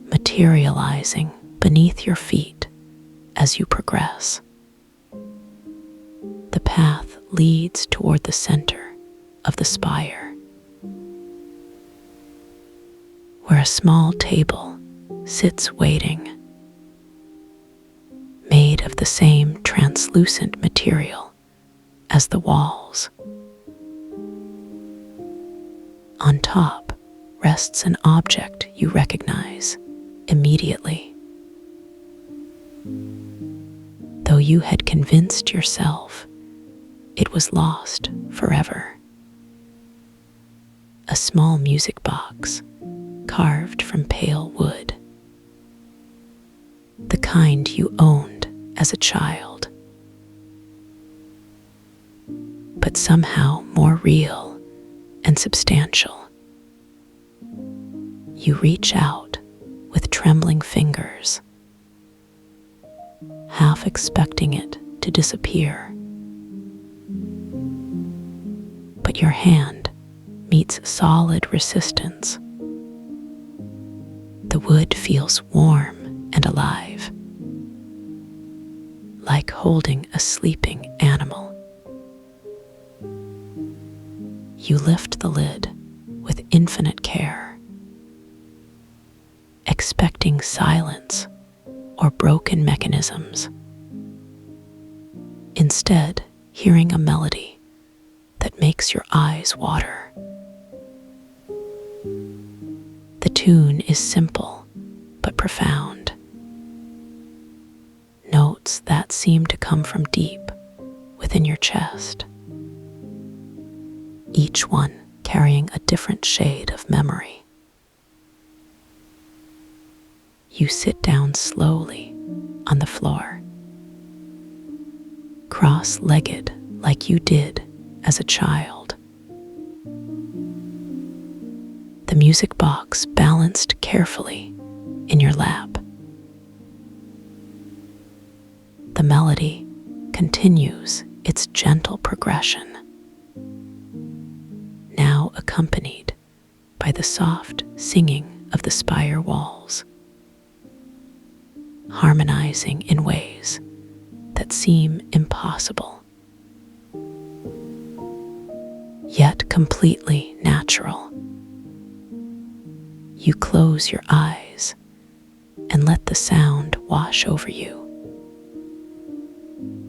materializing beneath your feet as you progress. The path leads toward the center of the spire, where a small table sits waiting, made of the same translucent material as the walls. On top rests an object you recognize immediately, though you had convinced yourself it was lost forever. A small music box carved from pale wood, the kind you owned as a child, but somehow more real and substantial. You reach out with trembling fingers, half expecting it to disappear. But your hand meets solid resistance. The wood feels warm and alive, like holding a sleeping animal. You lift the lid with infinite care, expecting silence or broken mechanisms. Instead, hearing a melody that makes your eyes water. The tune is simple but profound. Notes that seem to come from deep within your chest, each one carrying a different shade of memory. You sit down slowly on the floor, cross-legged like you did as a child. The music box balanced carefully in your lap. The melody continues its gentle progression, now accompanied by the soft singing of the spire walls, harmonizing in ways that seem impossible, yet completely natural. You close your eyes and let the sound wash over you,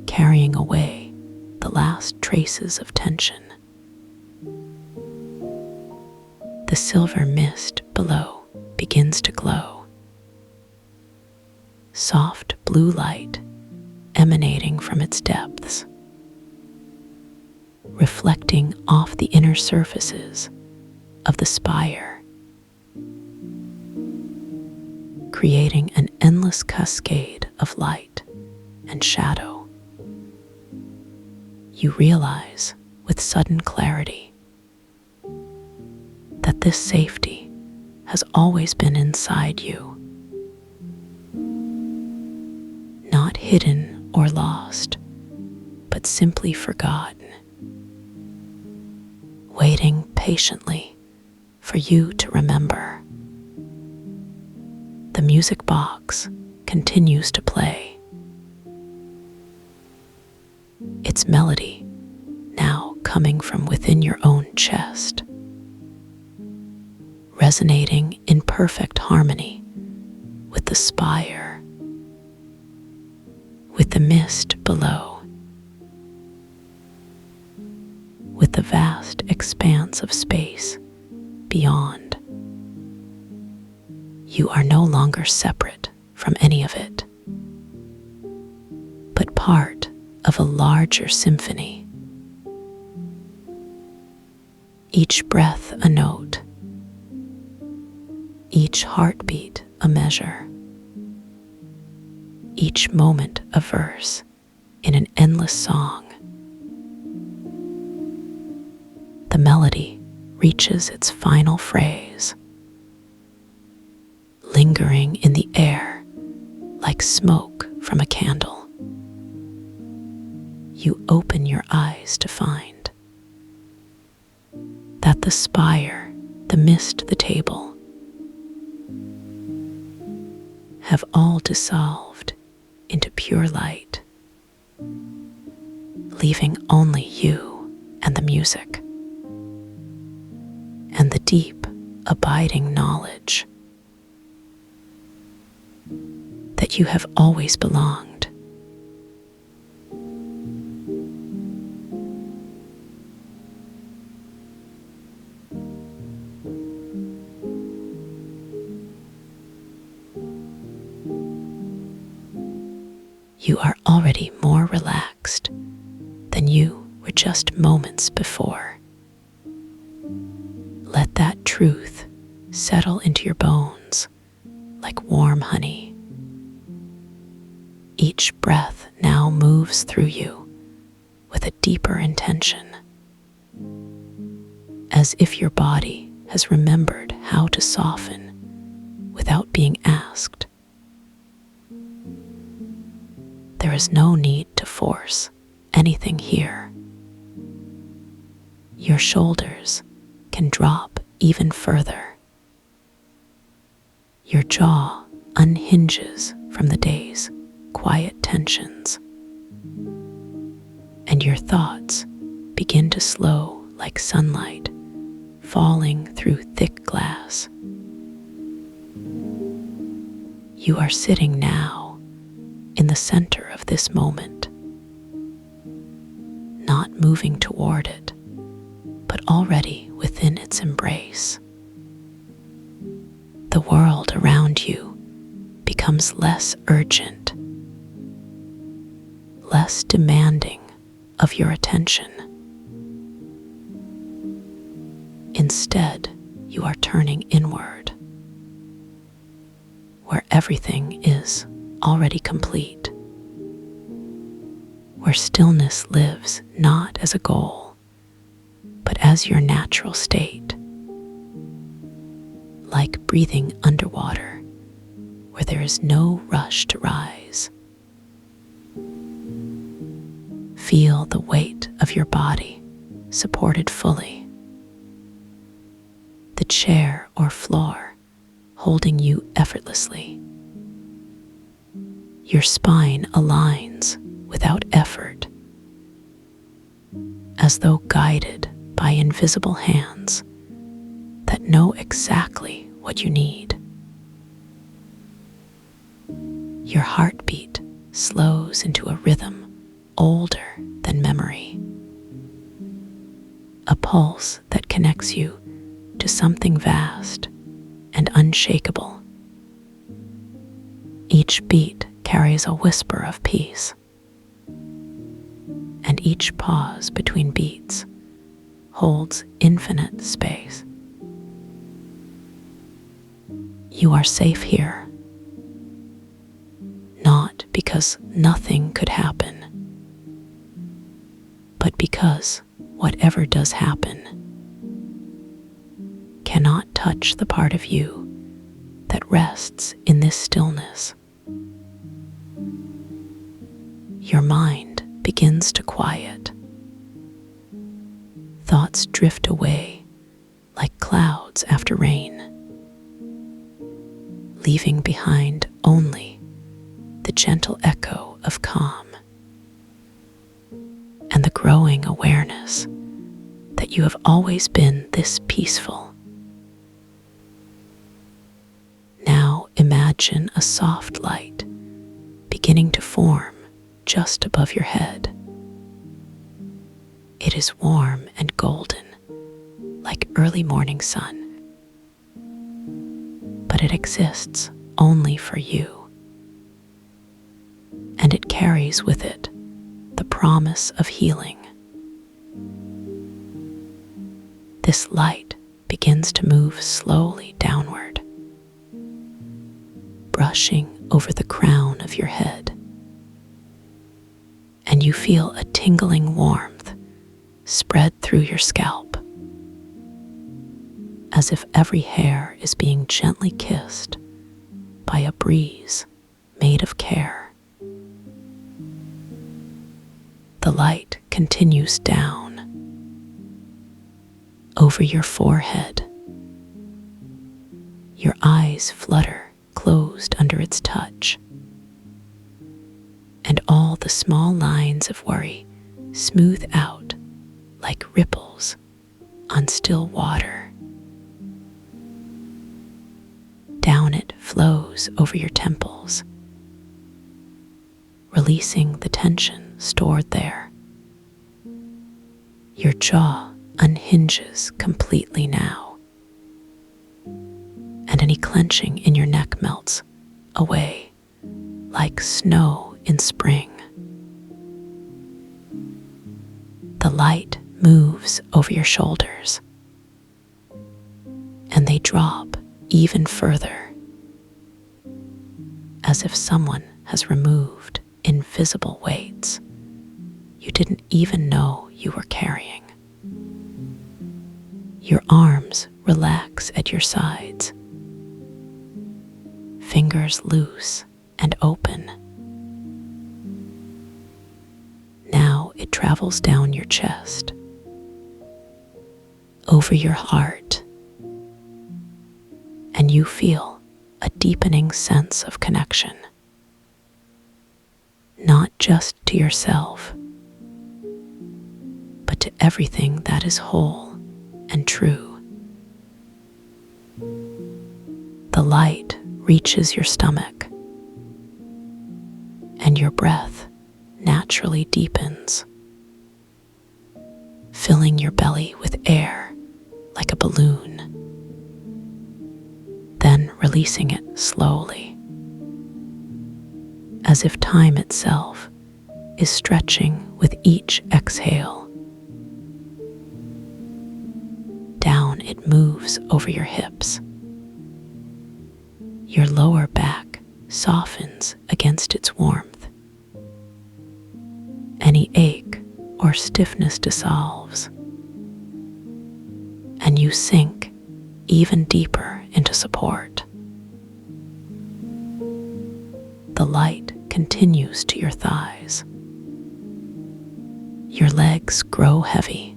carrying away the last traces of tension. The silver mist below begins to glow, soft blue light emanating from its depths, reflecting off the inner surfaces of the spire, creating an endless cascade of light and shadow. You realize with sudden clarity that this safety has always been inside you, not hidden or lost, but simply forgotten, waiting patiently for you to remember. The music box continues to play, its melody now coming from within your own chest, resonating in perfect harmony with the spire, with the mist below, with the vast expanse of space beyond. You are no longer separate from any of it, but part of a larger symphony. Each breath a note, each heartbeat a measure, each moment a verse in an endless song. The melody reaches its final phrase, lingering in the air like smoke from a candle. You open your eyes to find that the spire, the mist, the table have all dissolved into pure light, leaving only you and the music and the deep, abiding knowledge that you have always belonged. You are already more relaxed than you were just moments before. Let that truth settle into your bones like warm honey. Each breath now moves through you with a deeper intention, as if your body has remembered how to soften without being asked. There is no need to force anything here. Your shoulders can drop even further. Your jaw unhinges from the day's quiet tensions, and your thoughts begin to slow like sunlight falling through thick glass. You are sitting now in the center of this moment, not moving toward it, but already within its embrace. The world around you becomes less urgent, less demanding of your attention. Instead, you are turning inward, where everything is already complete, where stillness lives not as a goal, but as your natural state, like breathing underwater, where there is no rush to rise. Feel the weight of your body supported fully, the chair or floor holding you effortlessly. Your spine aligns without effort, as though guided by invisible hands that know exactly what you need. Your heartbeat slows into a rhythm older than memory, a pulse that connects you to something vast and unshakable. Each beat carries a whisper of peace, and each pause between beats holds infinite space. You are safe here, not because nothing could happen, but because whatever does happen cannot touch the part of you that rests in this stillness. Your mind begins to quiet. Thoughts drift away like clouds after rain, leaving behind only the gentle echo of calm and the growing awareness that you have always been this peaceful. Now imagine a soft light beginning to form just above your head. It is warm and golden, like early morning sun, but it exists only for you, and it carries with it the promise of healing. This light begins to move slowly downward, brushing over the crown of your head, and you feel a tingling warmth spread through your scalp, as if every hair is being gently kissed by a breeze made of care. The light continues down over your forehead. Your eyes flutter closed under its touch, and all the small lines of worry smooth out like ripples on still water. Down it flows over your temples, releasing the tension stored there. Your jaw unhinges completely now, and any clenching in your neck melts away like snow in spring. The light moves over your shoulders, and they drop even further, as if someone has removed invisible weights you didn't even know you were carrying. Your arms relax at your sides, fingers loose and open. Now it travels down your chest, over your heart, and you feel a deepening sense of connection, not just to yourself, but to everything that is whole and true. The light reaches your stomach, and your breath naturally deepens, filling your belly with air like a balloon, then releasing it slowly, as if time itself is stretching with each exhale. Down it moves over your hips. Your lower back softens against its warmth. Any ache or stiffness dissolves, and you sink even deeper into support. The light continues to your thighs. Your legs grow heavy,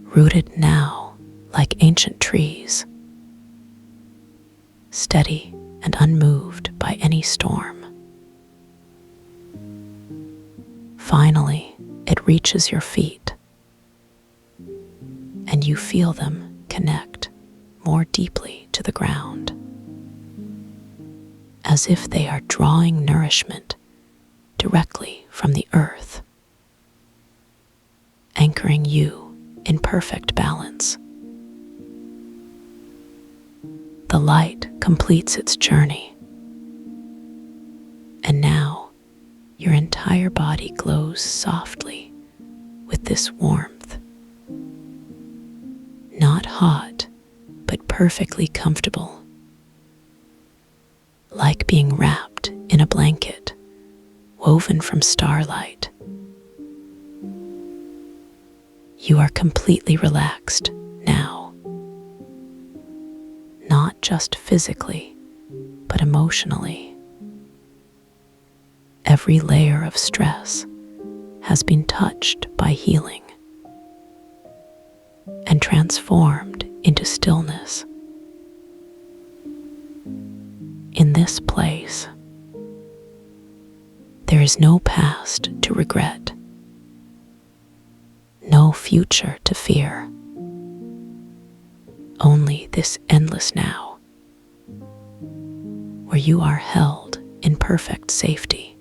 rooted now like ancient trees, steady and unmoved by any storm. Finally, it reaches your feet, and you feel them connect more deeply to the ground, as if they are drawing nourishment directly from the earth, anchoring you in perfect balance. The light completes its journey, and now your entire body glows softly with this warmth. Not hot, but perfectly comfortable, like being wrapped in a blanket woven from starlight. You are completely relaxed now, not just physically, but emotionally. Every layer of stress has been touched by healing and transformed into stillness. In this place, there is no past to regret, no future to fear, only this endless now, where you are held in perfect safety.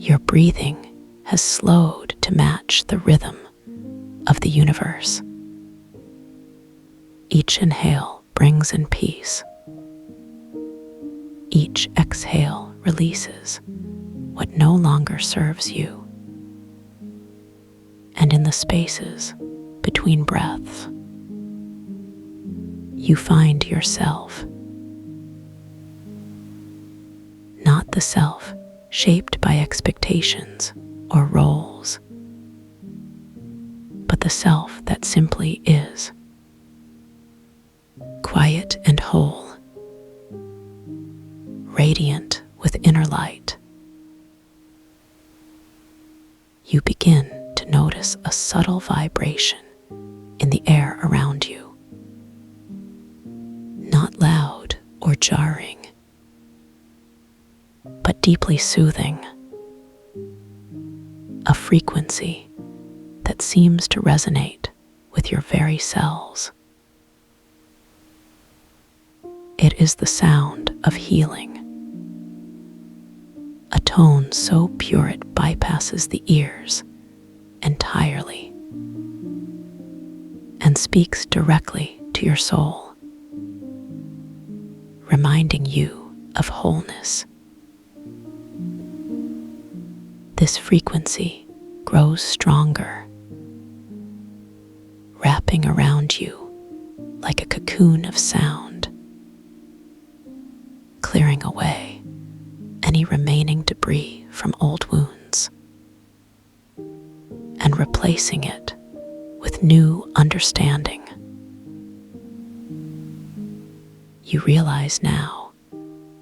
Your breathing has slowed to match the rhythm of the universe. Each inhale brings in peace. Each exhale releases what no longer serves you. And in the spaces between breaths, you find yourself. Not the self shaped by expectations or roles, but the self that simply is, quiet and whole, radiant with inner light. You begin to notice a subtle vibration in the air around you, not loud or jarring, but deeply soothing, a frequency that seems to resonate with your very cells. It is the sound of healing, a tone so pure it bypasses the ears entirely and speaks directly to your soul, reminding you of wholeness. This frequency grows stronger, wrapping around you like a cocoon of sound, clearing away any remaining debris from old wounds and replacing it with new understanding. You realize now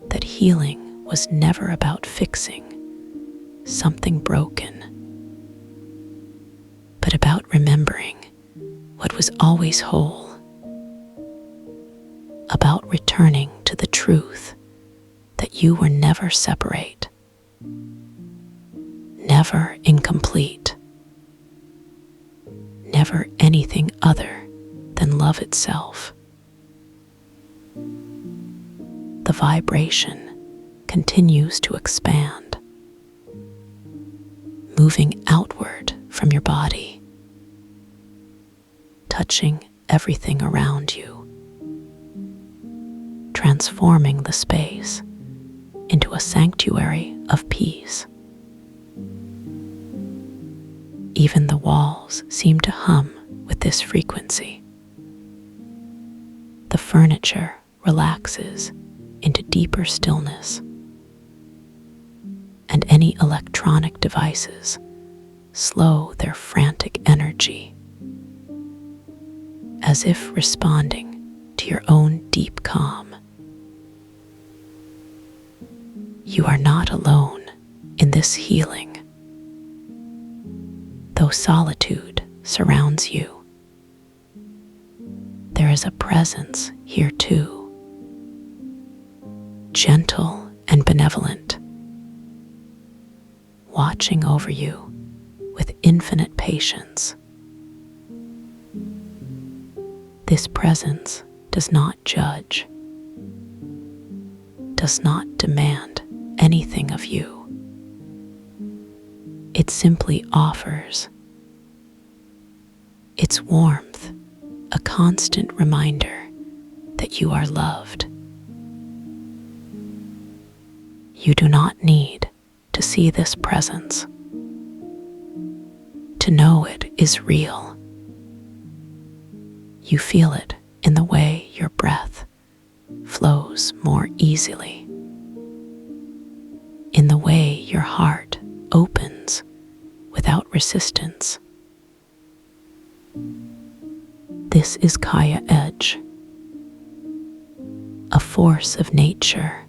that healing was never about fixing something broken, but about remembering what was always whole, about returning to the truth that you were never separate, never incomplete, never anything other than love itself. The vibration continues to expand, moving outward from your body, touching everything around you, transforming the space into a sanctuary of peace. Even the walls seem to hum with this frequency. The furniture relaxes into deeper stillness, and any electronic devices slow their frantic energy, as if responding to your own deep calm. You are not alone in this healing. Though solitude surrounds you, there is a presence here too, gentle and benevolent, watching over you with infinite patience. This presence does not judge, does not demand anything of you. It simply offers its warmth, a constant reminder that you are loved. You do not need to see this presence to know it is real. You feel it in the way your breath flows more easily, in the way your heart opens without resistance. This is Kaya Edge, a force of nature,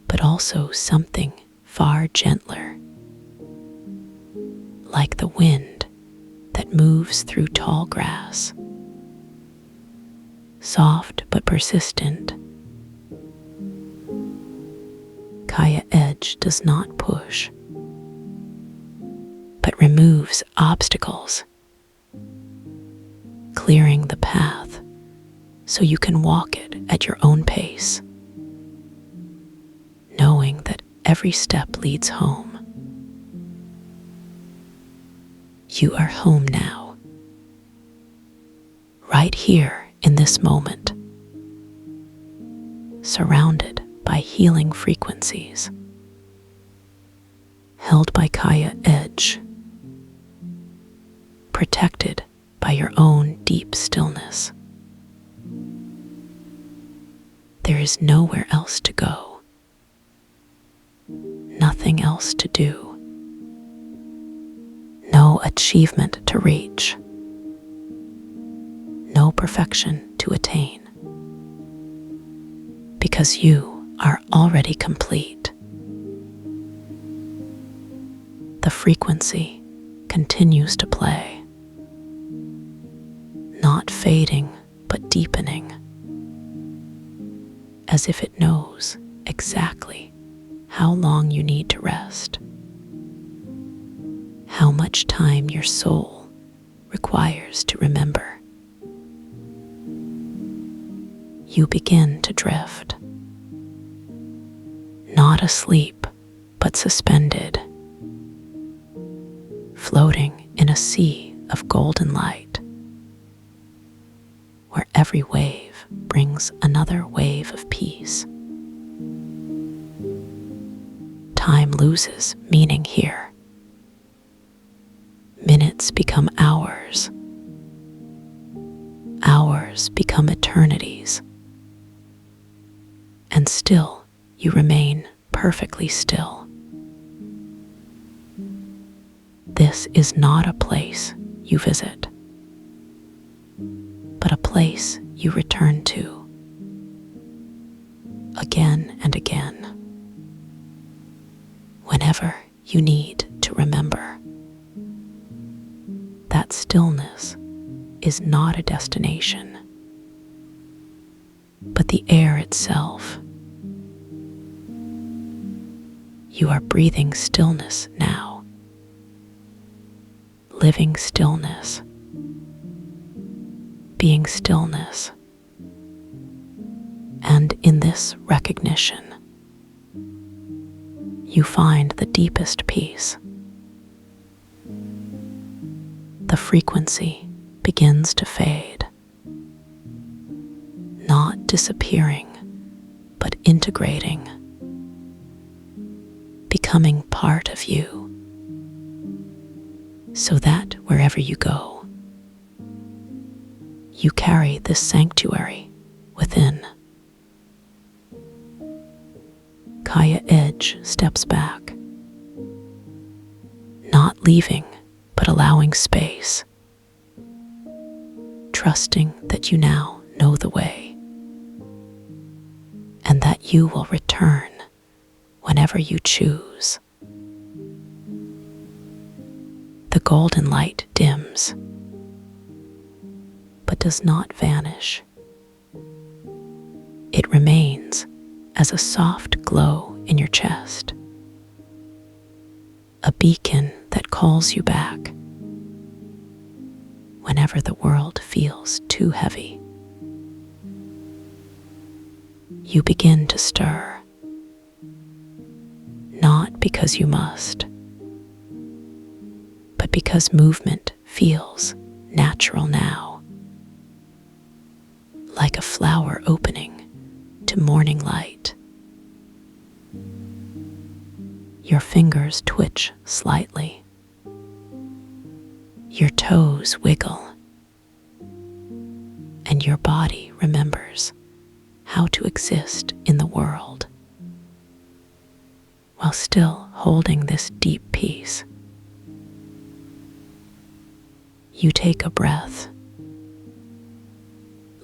but also something far gentler, like the wind that moves through tall grass, soft but persistent. Kaya Edge does not push, but removes obstacles, clearing the path so you can walk it at your own pace, knowing that every step leads home. You are home now, right here in this moment, surrounded by healing frequencies, held by Kaya Edge, protected by your own deep stillness. There is nowhere else to go, nothing else to do, no achievement to reach, no perfection to attain, because you are already complete. The frequency continues to play, not fading but deepening, as if it knows exactly how long you need to rest, how much time your soul requires to remember. You begin to drift, not asleep but suspended, floating in a sea of golden light, where every wave brings another wave of peace. Time loses meaning here. Minutes become hours. Hours become eternities. And still you remain perfectly still. This is not a place you visit, but a place you return to again and again, whenever you need to remember. That stillness is not a destination, but the air itself. You are breathing stillness now, living stillness, being stillness. And in this recognition, you find the deepest peace. The frequency begins to fade, not disappearing, but integrating, becoming part of you, so that wherever you go, you carry this sanctuary within. Kaya Edge steps back, not leaving, but allowing space, trusting that you now know the way, and that you will return whenever you choose. The golden light dims, but does not vanish. It remains as a soft glow in your chest, a beacon that calls you back whenever the world feels too heavy. You begin to stir, not because you must, but because movement feels natural now, like a flower opening to morning light. Your fingers twitch slightly. Your toes wiggle. And your body remembers how to exist in the world while still holding this deep peace. You take a breath,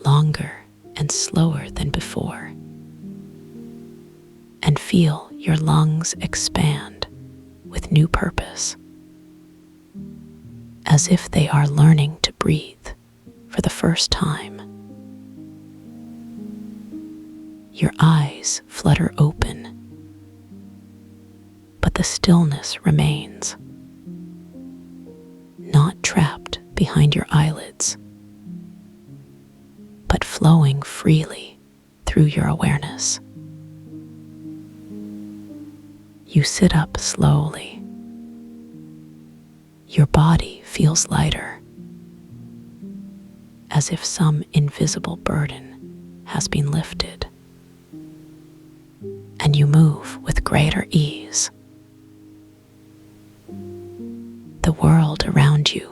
longer and slower than before, and feel your lungs expand with new purpose, as if they are learning to breathe for the first time. Your eyes flutter open, but the stillness remains, not trapped behind your eyelids, but flowing freely through your awareness. You sit up slowly. Your body feels lighter, as if some invisible burden has been lifted, and you move with greater ease. The world around you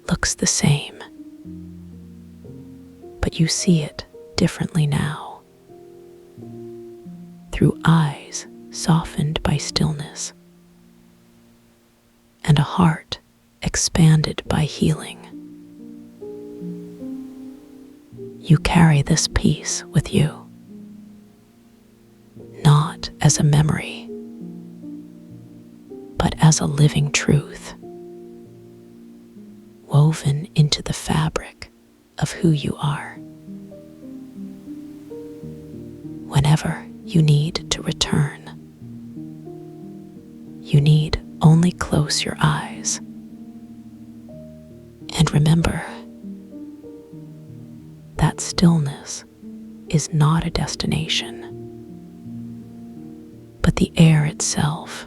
looks the same, but you see it differently now, through eyes softened by stillness and a heart expanded by healing. You carry this peace with you, not as a memory, but as a living truth, woven into the fabric of who you are. Whenever you need to return, you need only close your eyes and remember that stillness is not a destination, but the air itself.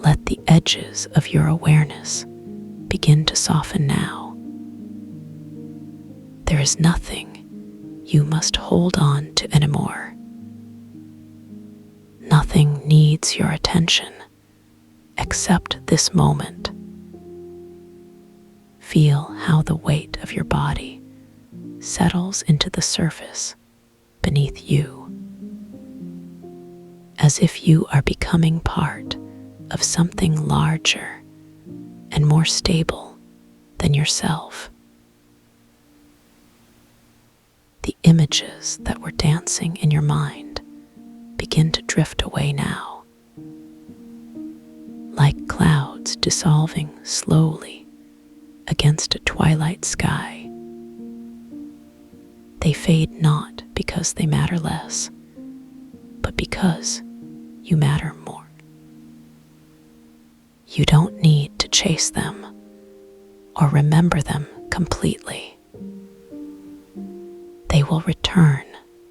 Let the edges of your awareness begin to soften now. There is nothing you must hold on to anymore. Nothing needs your attention except this moment. Feel how the weight of your body settles into the surface beneath you, as if you are becoming part of something larger and more stable than yourself. The images that were dancing in your mind begin to drift away now, like clouds dissolving slowly against a twilight sky. They fade not because they matter less, but because you matter more. You don't need to chase them or remember them completely. They will return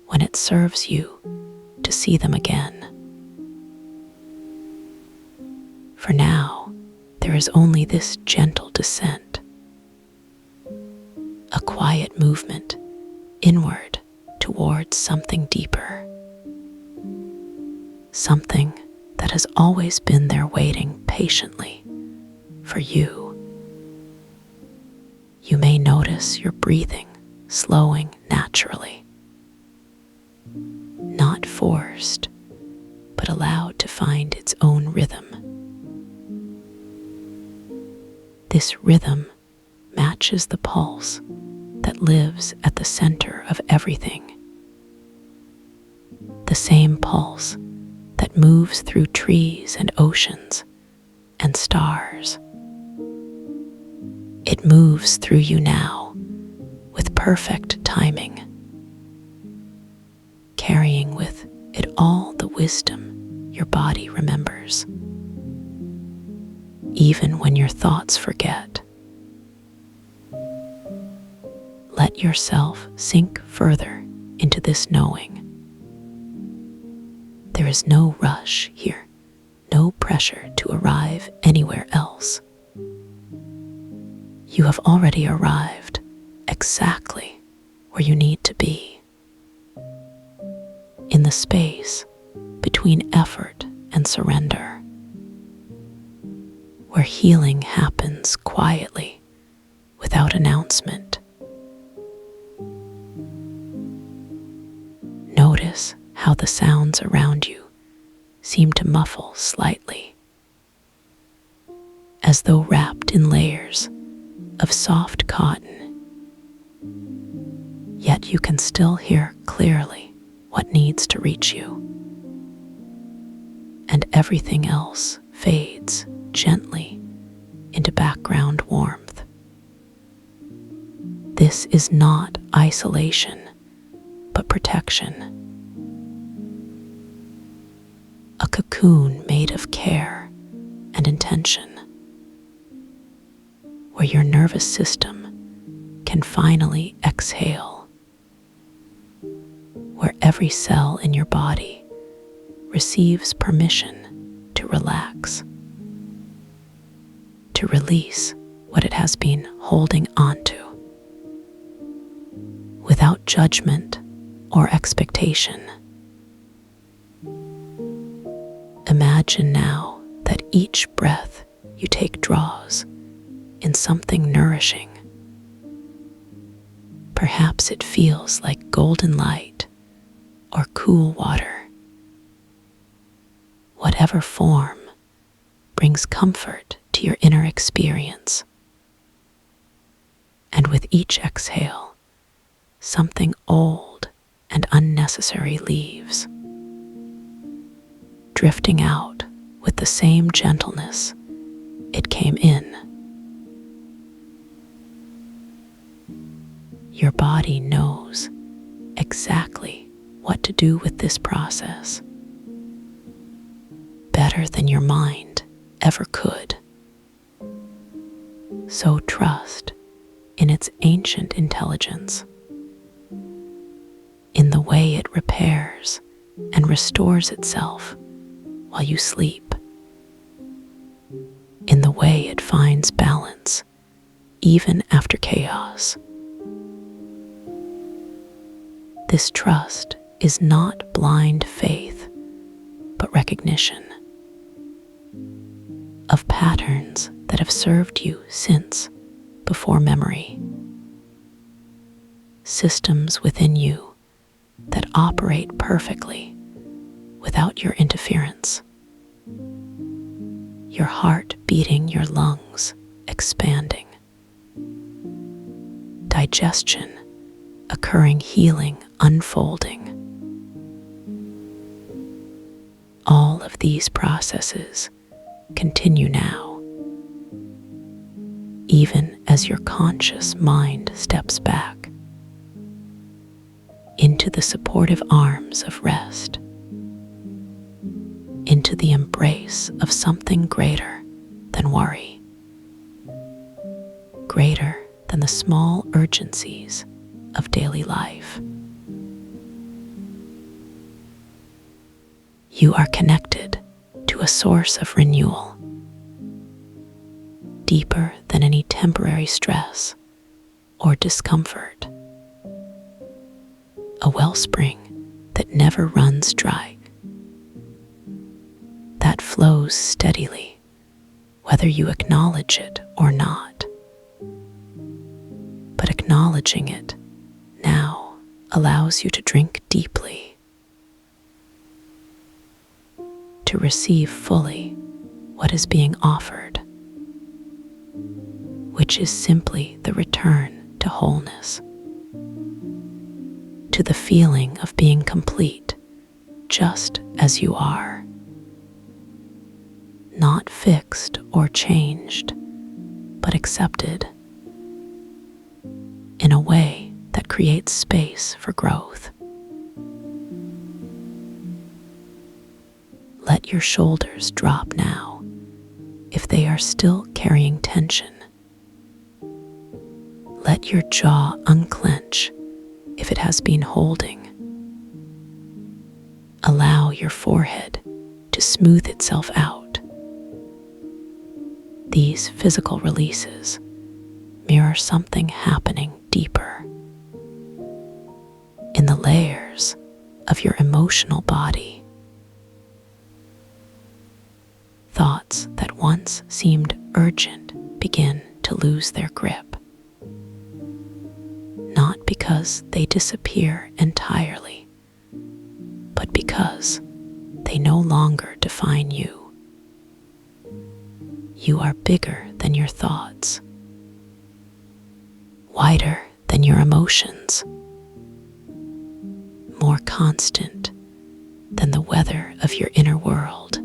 when it serves you to see them again. For now, there is only this gentle descent, a quiet movement inward towards something deeper, something that has always been there waiting patiently for you. You may notice your breathing slowing naturally, not forced, but allowed to find its own rhythm. This rhythm matches the pulse that lives at the center of everything, the same pulse that moves through trees and oceans and stars. It moves through you now with perfect timing, carrying with it all the wisdom your body remembers, even when your thoughts forget. Let yourself sink further into this knowing. There is no rush here, no pressure to arrive anywhere else. You have already arrived exactly where you need to be, in the space between effort and surrender, where healing happens quietly without announcement. Notice how the sounds around you seem to muffle slightly, as though wrapped in layers of soft cotton. Yet you can still hear clearly what needs to reach you, and everything else fades gently into background warmth. This is not isolation, but protection. A cocoon made of care tension, where your nervous system can finally exhale, where every cell in your body receives permission to relax, to release what it has been holding onto, without judgment or expectation. Imagine now that each breath you take draws in something nourishing. Perhaps it feels like golden light or cool water. Whatever form brings comfort to your inner experience. And with each exhale, something old and unnecessary leaves, drifting out with the same gentleness it came in. Your body knows exactly what to do with this process, better than your mind ever could. So trust in its ancient intelligence, in the way it repairs and restores itself while you sleep, in the way it finds balance even after chaos. This trust is not blind faith, but recognition of patterns that have served you since before memory, systems within you that operate perfectly without your interference, your heart beating, your lungs expanding, digestion occurring, healing unfolding. All of these processes continue now, even as your conscious mind steps back into the supportive arms of rest, into the embrace of something greater than worry, greater than the small urgencies of daily life. You are connected to a source of renewal, deeper than any temporary stress or discomfort, a wellspring that never runs dry, that flows steadily, whether you acknowledge it or not. But acknowledging it now allows you to drink deeply, to receive fully what is being offered, which is simply the return to wholeness, to the feeling of being complete just as you are, not fixed or changed, but accepted in a way that creates space for growth. Let your shoulders drop now if they are still carrying tension. Let your jaw unclench if it has been holding. Allow your forehead to smooth itself out. These physical releases mirror something happening deeper in the layers of your emotional body. Thoughts that once seemed urgent begin to lose their grip, not because they disappear entirely, but because they no longer define you. You are bigger than your thoughts, wider than your emotions, more constant than the weather of your inner world.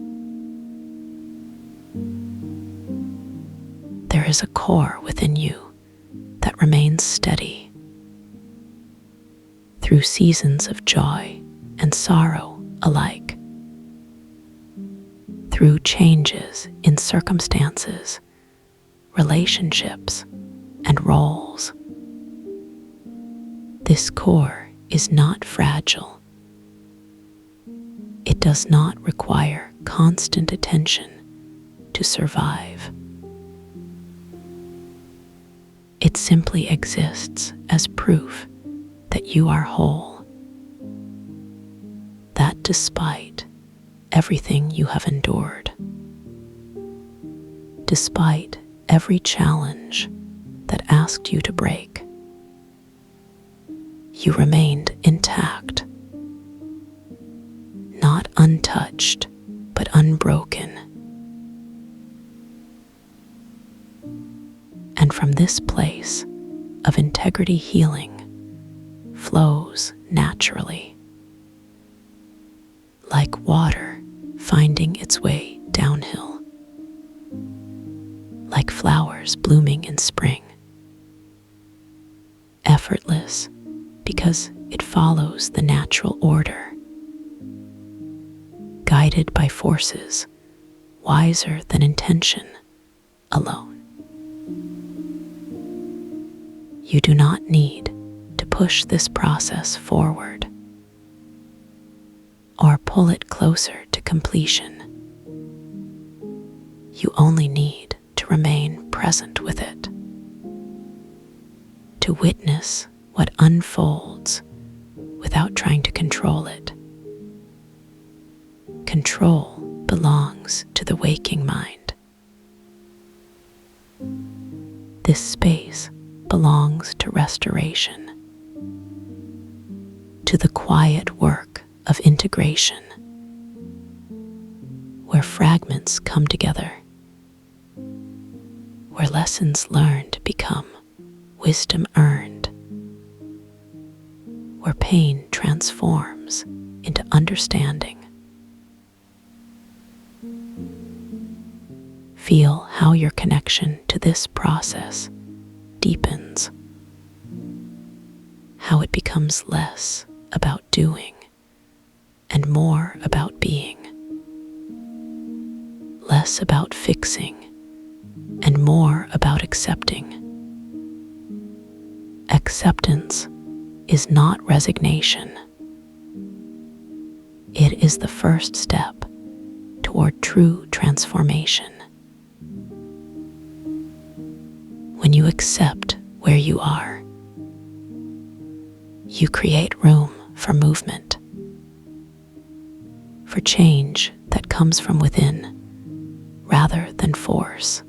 There is a core within you that remains steady through seasons of joy and sorrow alike, through changes in circumstances, relationships, and roles. This core is not fragile. It does not require constant attention to survive. It simply exists as proof that you are whole, that despite everything you have endured, despite every challenge that asked you to break, you remained intact, not untouched, but unbroken. And from this place of integrity, healing flows naturally, like water finding its way downhill, like flowers blooming in spring, effortless because it follows the natural order, guided by forces wiser than intention alone. You do not need to push this process forward or pull it closer to completion. You only need to remain present with it, to witness what unfolds without trying to control it. Control belongs to the waking mind. This space belongs to restoration, to the quiet work of integration, where fragments come together, where lessons learned become wisdom earned, where pain transforms into understanding. Feel how your connection to this process deepens, how it becomes less about doing and more about being, less about fixing and more about accepting. Acceptance is not resignation. It is the first step toward true transformation. When you accept where you are, you create room for movement, for change that comes from within rather than force.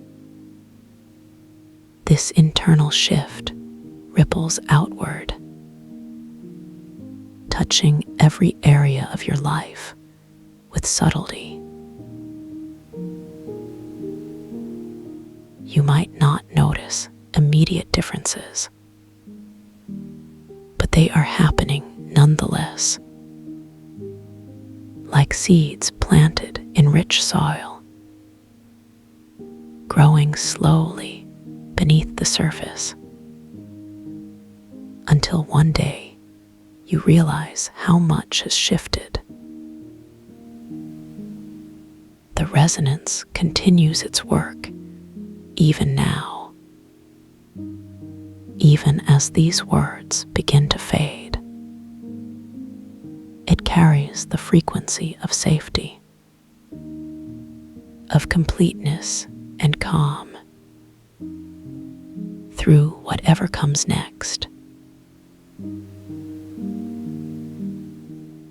This internal shift ripples outward, touching every area of your life with subtlety. You might not notice immediate differences, but they are happening nonetheless, like seeds planted in rich soil, growing slowly beneath the surface, until one day you realize how much has shifted. The resonance continues its work even now, even as these words begin to fade. It carries the frequency of safety, of completeness and calm through whatever comes next.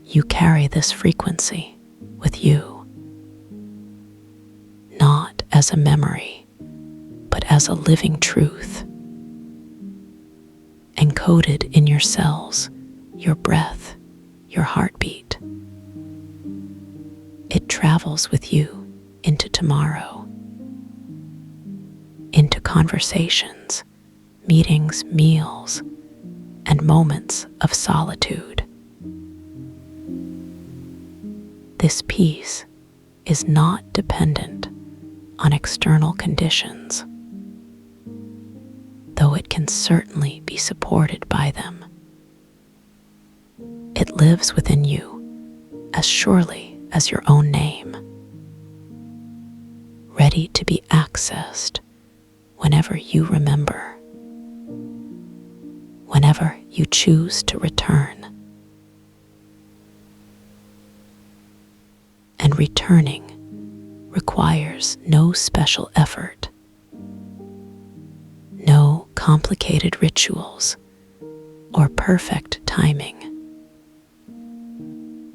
You carry this frequency with you, not as a memory, but as a living truth, encoded in your cells, your breath, your heartbeat. It travels with you into tomorrow, into conversations, meetings, meals, and moments of solitude. This peace is not dependent on external conditions, though it can certainly be supported by them. It lives within you as surely as your own name. ready to be accessed whenever you remember, whenever you choose to return. And returning requires no special effort, no complicated rituals or perfect timing,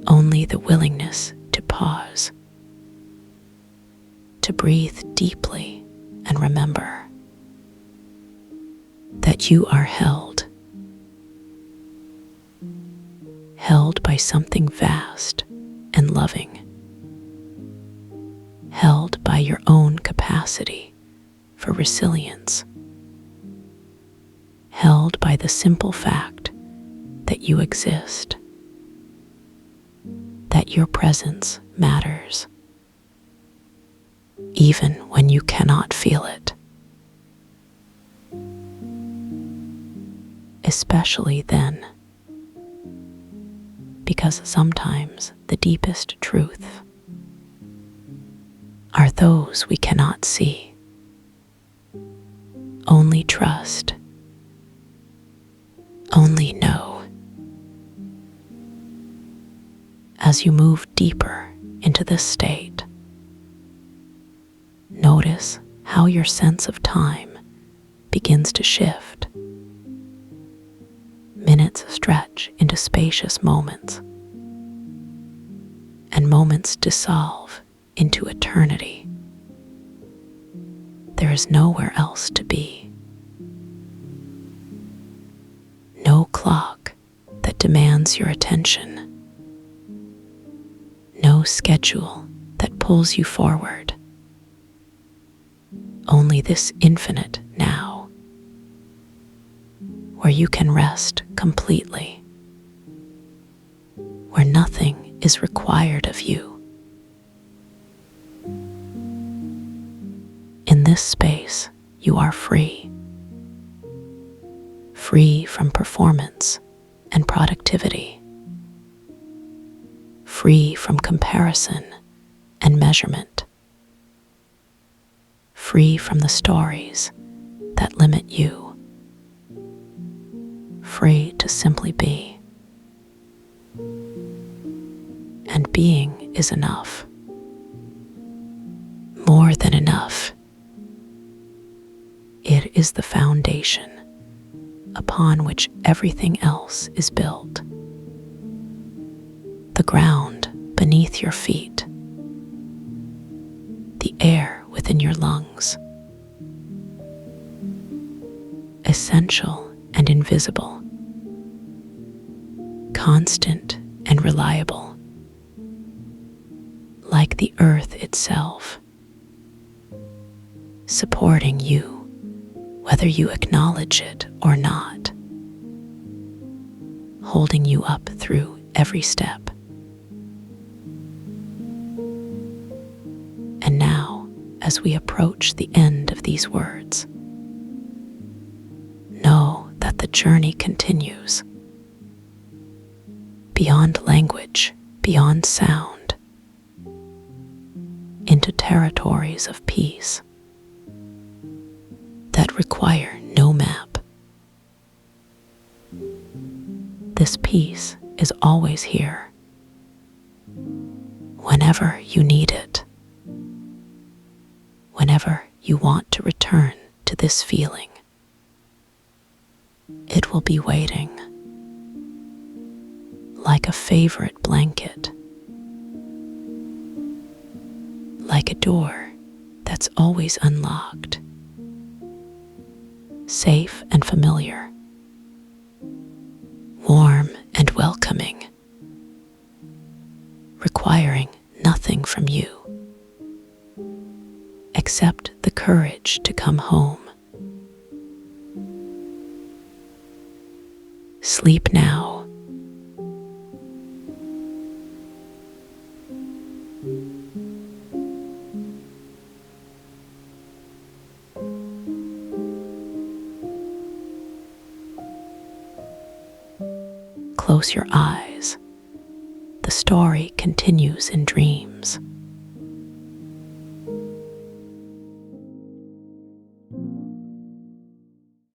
only the willingness to pause, to breathe deeply and remember that you are held by something vast and loving, held by your own capacity for resilience, held by the simple fact that you exist, that your presence matters, even when you cannot feel it. Especially then, because sometimes the deepest truth are those we cannot see. Only trust, only know. As you move deeper into this state, notice how your sense of time begins to shift. Minutes stretch into spacious moments, and moments dissolve into eternity. There is nowhere else to be. No clock that demands your attention. No schedule that pulls you forward. Only this infinite now, where you can rest completely, where nothing is required of you. In this space, you are free. Free from performance and productivity. Free from comparison and measurement. Free from the stories that limit you. Free to simply be. And being is enough. More than enough. It is the foundation upon which everything else is built. The ground beneath your feet. The air within your lungs. Essential and invisible. Constant and reliable. Like the earth itself. Supporting you, whether you acknowledge it or not. Holding you up through every step. And now, as we approach the end of these words, know that the journey continues. Beyond language, beyond sound, into territories of peace that require no map. This peace is always here, whenever you need it, whenever you want to return to this feeling. It will be waiting, like a favorite blanket, like a door that's always unlocked, safe and familiar, warm and welcoming, requiring nothing from you except the courage to come home. Sleep now. Close your eyes. The story continues in dreams.